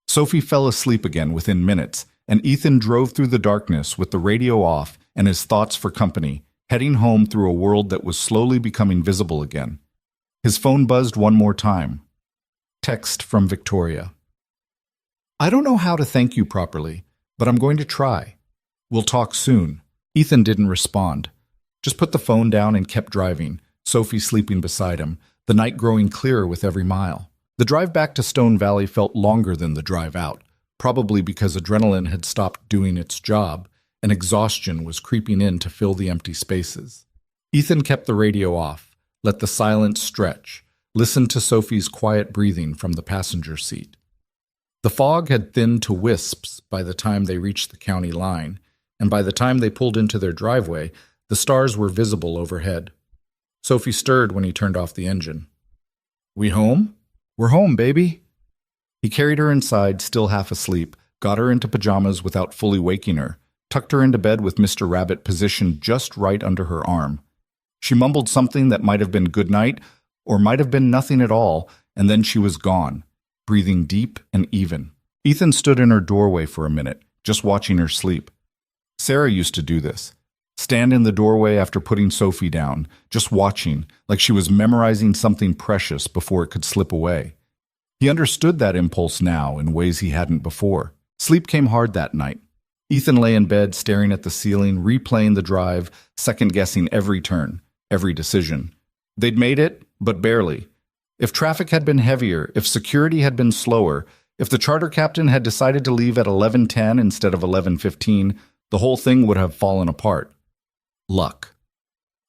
Sophie fell asleep again within minutes, and Ethan drove through the darkness with the radio off and his thoughts for company, heading home through a world that was slowly becoming visible again. His phone buzzed one more time. Text from Victoria. I don't know how to thank you properly, but I'm going to try. We'll talk soon. Ethan didn't respond. Just put the phone down and kept driving, Sophie sleeping beside him, the night growing clearer with every mile. The drive back to Stone Valley felt longer than the drive out, probably because adrenaline had stopped doing its job and exhaustion was creeping in to fill the empty spaces. Ethan kept the radio off, let the silence stretch, listened to Sophie's quiet breathing from the passenger seat. The fog had thinned to wisps by the time they reached the county line, and by the time they pulled into their driveway, the stars were visible overhead. Sophie stirred when he turned off the engine. We home? We're home, baby. He carried her inside, still half asleep, got her into pajamas without fully waking her, tucked her into bed with Mr. Rabbit positioned just right under her arm. She mumbled something that might have been good night, or might have been nothing at all, and then she was gone, breathing deep and even. Ethan stood in her doorway for a minute, just watching her sleep. Sarah used to do this. Stand in the doorway after putting Sophie down, just watching, like she was memorizing something precious before it could slip away. He understood that impulse now in ways he hadn't before. Sleep came hard that night. Ethan lay in bed staring at the ceiling, replaying the drive, second-guessing every turn, every decision. They'd made it, but barely. If traffic had been heavier, if security had been slower, if the charter captain had decided to leave at 11:10 instead of 11:15, the whole thing would have fallen apart. Luck.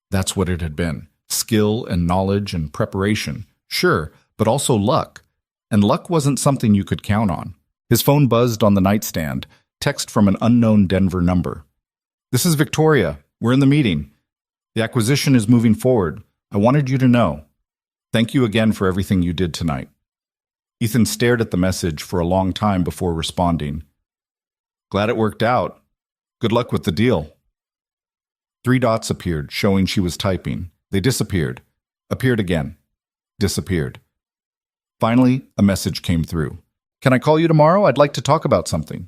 That's what it had been. Skill and knowledge and preparation. Sure, but also luck. And luck wasn't something you could count on. His phone buzzed on the nightstand. Text from an unknown Denver number. This is Victoria. We're in the meeting. The acquisition is moving forward. I wanted you to know. Thank you again for everything you did tonight. Ethan stared at the message for a long time before responding. Glad it worked out. Good luck with the deal. 3 dots appeared, showing she was typing. They disappeared. Appeared again. Disappeared. Finally, a message came through. Can I call you tomorrow? I'd like to talk about something.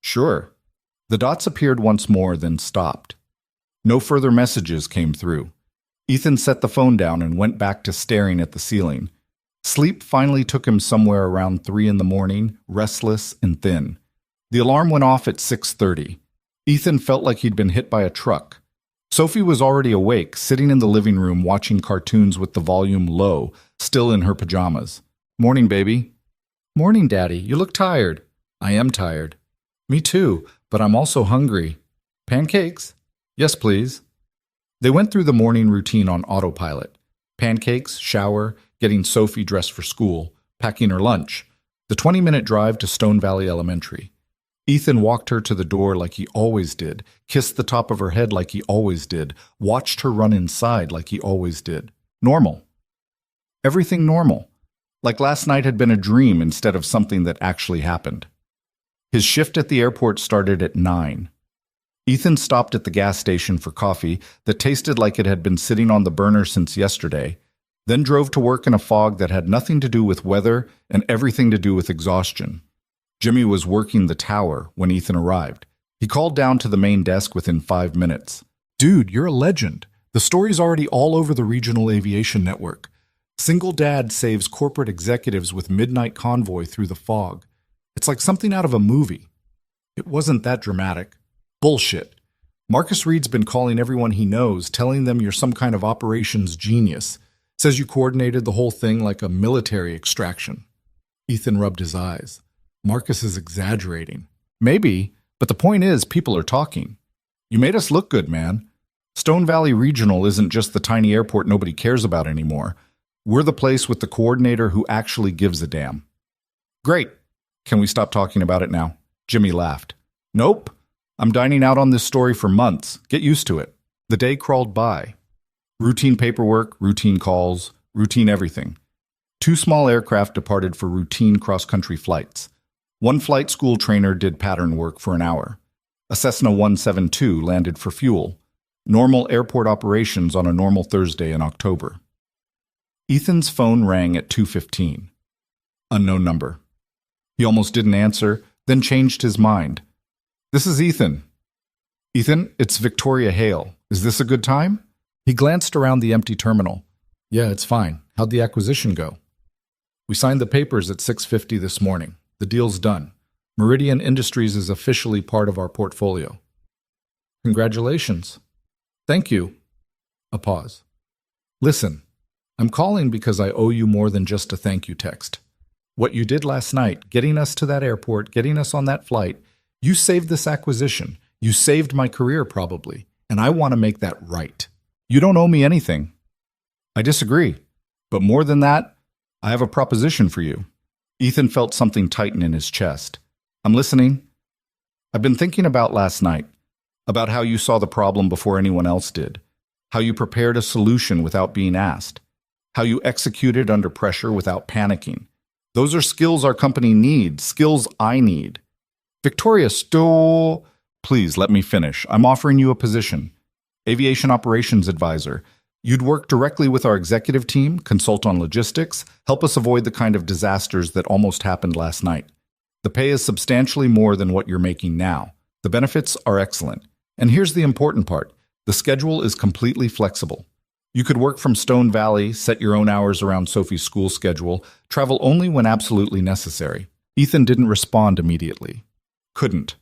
Sure. The dots appeared once more, then stopped. No further messages came through. Ethan set the phone down and went back to staring at the ceiling. Sleep finally took him somewhere around 3 in the morning, restless and thin. The alarm went off at 6:30. Ethan felt like he'd been hit by a truck. Sophie was already awake, sitting in the living room watching cartoons with the volume low, still in her pajamas. Morning, baby. Morning, Daddy. You look tired. I am tired. Me too, but I'm also hungry. Pancakes? Yes, please. They went through the morning routine on autopilot. Pancakes, shower, getting Sophie dressed for school, packing her lunch, the 20-minute drive to Stone Valley Elementary. Ethan walked her to the door like he always did, kissed the top of her head like he always did, watched her run inside like he always did. Normal. Everything normal. Like last night had been a dream instead of something that actually happened. His shift at the airport started at 9. Ethan stopped at the gas station for coffee that tasted like it had been sitting on the burner since yesterday, then drove to work in a fog that had nothing to do with weather and everything to do with exhaustion. Jimmy was working the tower when Ethan arrived. He called down to the main desk within 5 minutes. Dude, you're a legend. The story's already all over the regional aviation network. Single dad saves corporate executives with midnight convoy through the fog. It's like something out of a movie. It wasn't that dramatic. Bullshit. Marcus Reed's been calling everyone he knows, telling them you're some kind of operations genius. Says you coordinated the whole thing like a military extraction. Ethan rubbed his eyes. Marcus is exaggerating. Maybe, But the point is, people are talking. You made us look good, man. Stone Valley Regional isn't just the tiny airport nobody cares about anymore. We're the place with the coordinator who actually gives a damn. Great. Can we stop talking about it now? Jimmy laughed. Nope. I'm dining out on this story for months. Get used to it. The day crawled by. Routine paperwork, routine calls, routine everything. 2 small aircraft departed for routine cross-country flights. 1 flight school trainer did pattern work for an hour. A Cessna 172 landed for fuel. Normal airport operations on a normal Thursday in October. Ethan's phone rang at 2:15. Unknown number. He almost didn't answer, then changed his mind. This is Ethan. Ethan, it's Victoria Hale. Is this a good time? He glanced around the empty terminal. Yeah, it's fine. How'd the acquisition go? We signed the papers at 6:50 this morning. The deal's done. Meridian Industries is officially part of our portfolio. Congratulations. Thank you. A pause. Listen, I'm calling because I owe you more than just a thank you text. What you did last night, getting us to that airport, getting us on that flight, you saved this acquisition. You saved my career probably, and I want to make that right. You don't owe me anything. I disagree. But more than that, I have a proposition for you. Ethan felt something tighten in his chest. I'm listening. I've been thinking about last night, about how you saw the problem before anyone else did, how you prepared a solution without being asked, how you executed under pressure without panicking. Those are skills our company needs, skills I need. Victoria Stoll, please let me finish. I'm offering you a position. Aviation Operations Advisor. You'd work directly with our executive team, consult on logistics, help us avoid the kind of disasters that almost happened last night. The pay is substantially more than what you're making now. The benefits are excellent. And here's the important part. The schedule is completely flexible. You could work from Stone Valley, set your own hours around Sophie's school schedule, travel only when absolutely necessary. Ethan didn't respond immediately. Couldn't.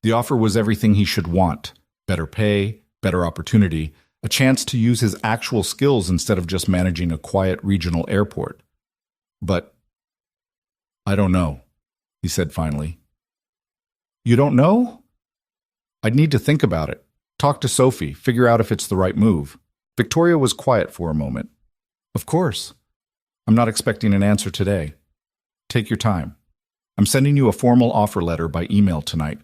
The offer was everything he should want. Better pay, better opportunity, a chance to use his actual skills instead of just managing a quiet regional airport. But I don't know, he said finally. You don't know? I'd need to think about it. Talk to Sophie, figure out if it's the right move. Victoria was quiet for a moment. Of course. I'm not expecting an answer today. Take your time. I'm sending you a formal offer letter by email tonight.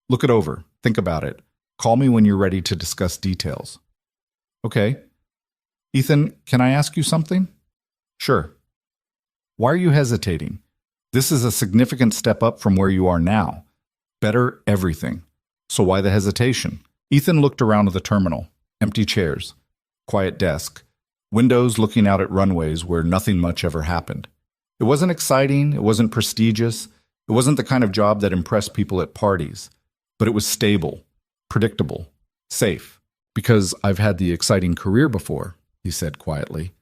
Look it over. Think about it. Call me when you're ready to discuss details. Okay. Ethan, can I ask you something? Sure. Why are you hesitating? This is a significant step up from where you are now. Better everything. So why the hesitation? Ethan looked around the terminal. Empty chairs. Quiet desk. Windows looking out at runways where nothing much ever happened. It wasn't exciting. It wasn't prestigious. It wasn't the kind of job that impressed people at parties. But it was stable, predictable, safe. Because I've had the exciting career before, he said quietly.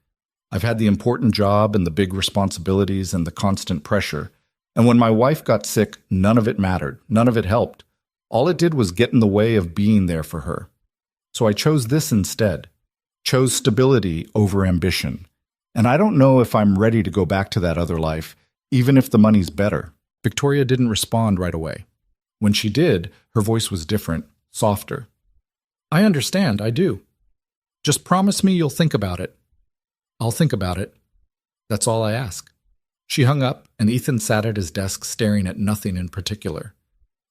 I've had the important job and the big responsibilities and the constant pressure. And when my wife got sick, none of it mattered. None of it helped. All it did was get in the way of being there for her. So I chose this instead. Chose stability over ambition. And I don't know if I'm ready to go back to that other life, even if the money's better. Victoria didn't respond right away. When she did, her voice was different, softer. I understand, I do. Just promise me you'll think about it. I'll think about it. That's all I ask. She hung up, and Ethan sat at his desk staring at nothing in particular.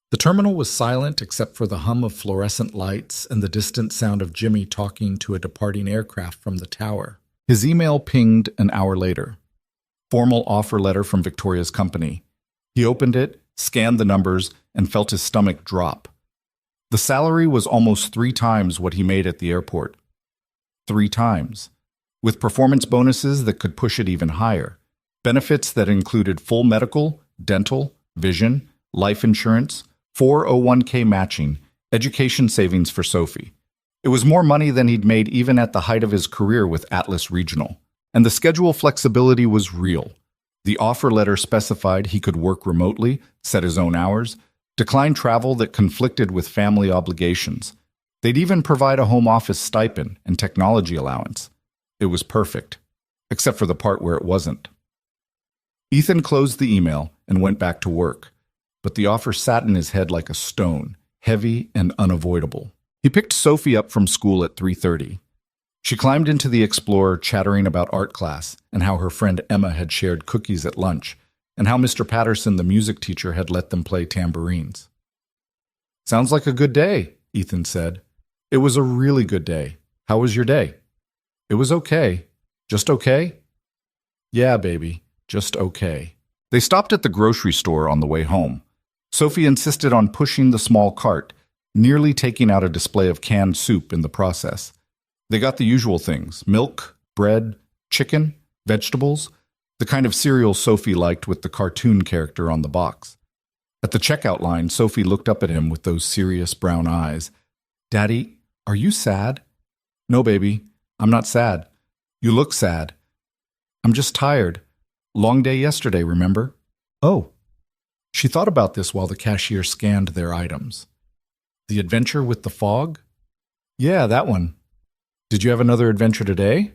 The terminal was silent except for the hum of fluorescent lights and the distant sound of Jimmy talking to a departing aircraft from the tower. His email pinged an hour later. Formal offer letter from Victoria's company. He opened it, scanned the numbers, and felt his stomach drop. The salary was almost 3 times what he made at the airport. 3 times. With performance bonuses that could push it even higher. Benefits that included full medical, dental, vision, life insurance, 401k matching, education savings for Sophie. It was more money than he'd made even at the height of his career with Atlas Regional. And the schedule flexibility was real. The offer letter specified he could work remotely, set his own hours, decline travel that conflicted with family obligations. They'd even provide a home office stipend and technology allowance. It was perfect, except for the part where it wasn't. Ethan closed the email and went back to work. but the offer sat in his head like a stone, heavy and unavoidable. He picked Sophie up from school at 3:30. She climbed into the Explorer chattering about art class and how her friend Emma had shared cookies at lunch and how Mr. Patterson, the music teacher, had let them play tambourines. "Sounds like a good day," Ethan said. "It was a really good day. How was your day?" "It was okay. Just okay?" "Yeah, baby, just okay." They stopped at the grocery store on the way home. Sophie insisted on pushing the small cart, nearly taking out a display of canned soup in the process. They got the usual things: milk, bread, chicken, vegetables, the kind of cereal Sophie liked with the cartoon character on the box. At the checkout line, Sophie looked up at him with those serious brown eyes. "Daddy, are you sad?" "No, baby, I'm not sad. You look sad." "I'm just tired. Long day yesterday, remember?" "Oh." She thought about this while the cashier scanned their items. "The adventure with the fog?" "Yeah, that one." "Did you have another adventure today?"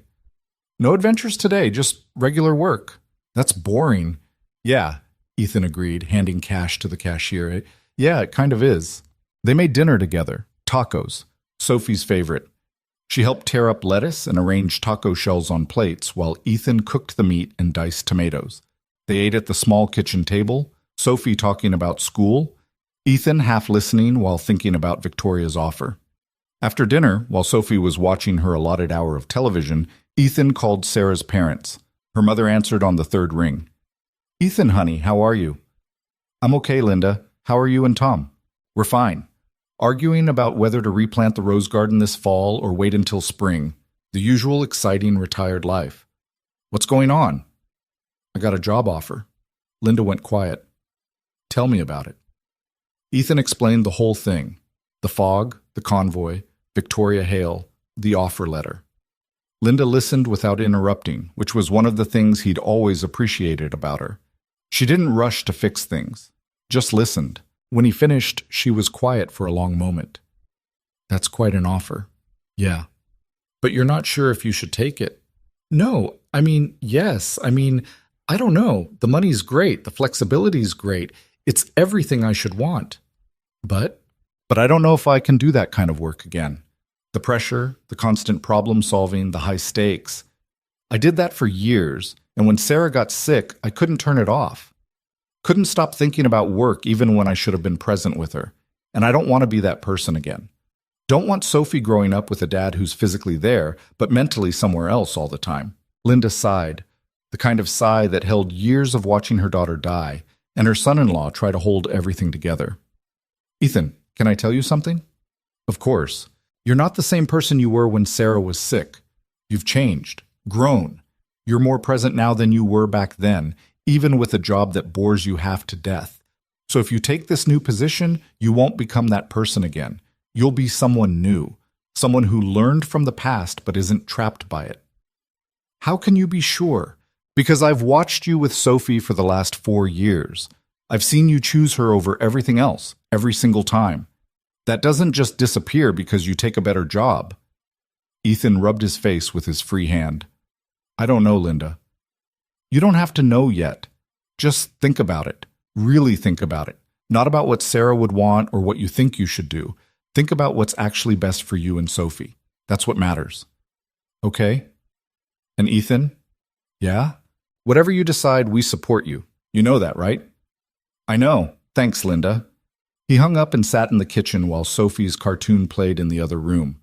"No adventures today, just regular work." "That's boring." "Yeah," Ethan agreed, handing cash to the cashier. "Yeah, it kind of is." They made dinner together, tacos, Sophie's favorite. She helped tear up lettuce and arrange taco shells on plates while Ethan cooked the meat and diced tomatoes. They ate at the small kitchen table, Sophie talking about school, Ethan half listening while thinking about Victoria's offer. After dinner, while Sophie was watching her allotted hour of television, Ethan called Sarah's parents. Her mother answered on the third ring. "Ethan, honey, how are you?" "I'm okay, Linda. How are you and Tom?" "We're fine. Arguing about whether to replant the rose garden this fall or wait until spring. The usual exciting retired life." "What's going on?" "I got a job offer." Linda went quiet. "Tell me about it." Ethan explained the whole thing: the fog, the convoy, Victoria Hale, the offer letter. Linda listened without interrupting, which was one of the things he'd always appreciated about her. She didn't rush to fix things, just listened. When he finished, she was quiet for a long moment. "That's quite an offer." "Yeah." "But you're not sure if you should take it." "No, yes. I don't know. The money's great. The flexibility's great. It's everything I should want. But I don't know if I can do that kind of work again. The pressure, the constant problem solving, the high stakes. I did that for years, and when Sarah got sick, I couldn't turn it off. Couldn't stop thinking about work even when I should have been present with her. And I don't want to be that person again. Don't want Sophie growing up with a dad who's physically there, but mentally somewhere else all the time." Linda sighed, the kind of sigh that held years of watching her daughter die, and her son-in-law try to hold everything together. "Ethan, can I tell you something?" "Of course. You're not the same person you were when Sarah was sick. You've changed, grown. You're more present now than you were back then, even with a job that bores you half to death. So if you take this new position, you won't become that person again. You'll be someone new, someone who learned from the past but isn't trapped by it." "How can you be sure?" "Because I've watched you with Sophie for the last 4 years. I've seen you choose her over everything else, every single time. That doesn't just disappear because you take a better job." Ethan rubbed his face with his free hand. "I don't know, Linda." "You don't have to know yet. Just think about it. Really think about it. Not about what Sarah would want or what you think you should do. Think about what's actually best for you and Sophie. That's what matters." "Okay." "And Ethan?" "Yeah?" "Whatever you decide, we support you. You know that, right?" "I know. Thanks, Linda." He hung up and sat in the kitchen while Sophie's cartoon played in the other room.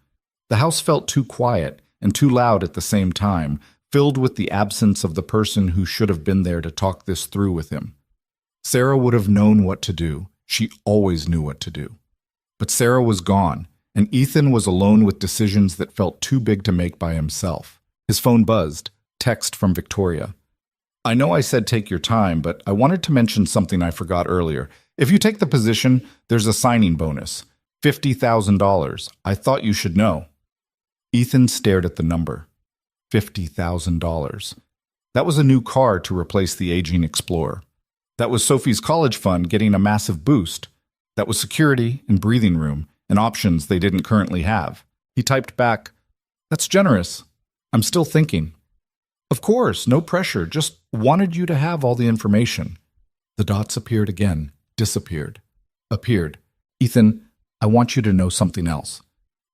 The house felt too quiet and too loud at the same time, filled with the absence of the person who should have been there to talk this through with him. Sarah would have known what to do. She always knew what to do. But Sarah was gone, and Ethan was alone with decisions that felt too big to make by himself. His phone buzzed. Text from Victoria. "I know I said take your time, but I wanted to mention something I forgot earlier. If you take the position, there's a signing bonus. $50,000. I thought you should know." Ethan stared at the number. $50,000. That was a new car to replace the aging Explorer. That was Sophie's college fund getting a massive boost. That was security and breathing room and options they didn't currently have. He typed back, "That's generous. I'm still thinking." "Of course, no pressure. Just wanted you to have all the information." The dots appeared again. disappeared, appeared. Ethan, I want you to know something else.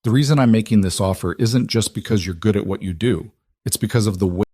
The reason I'm making this offer isn't just because you're good at what you do. It's because of the way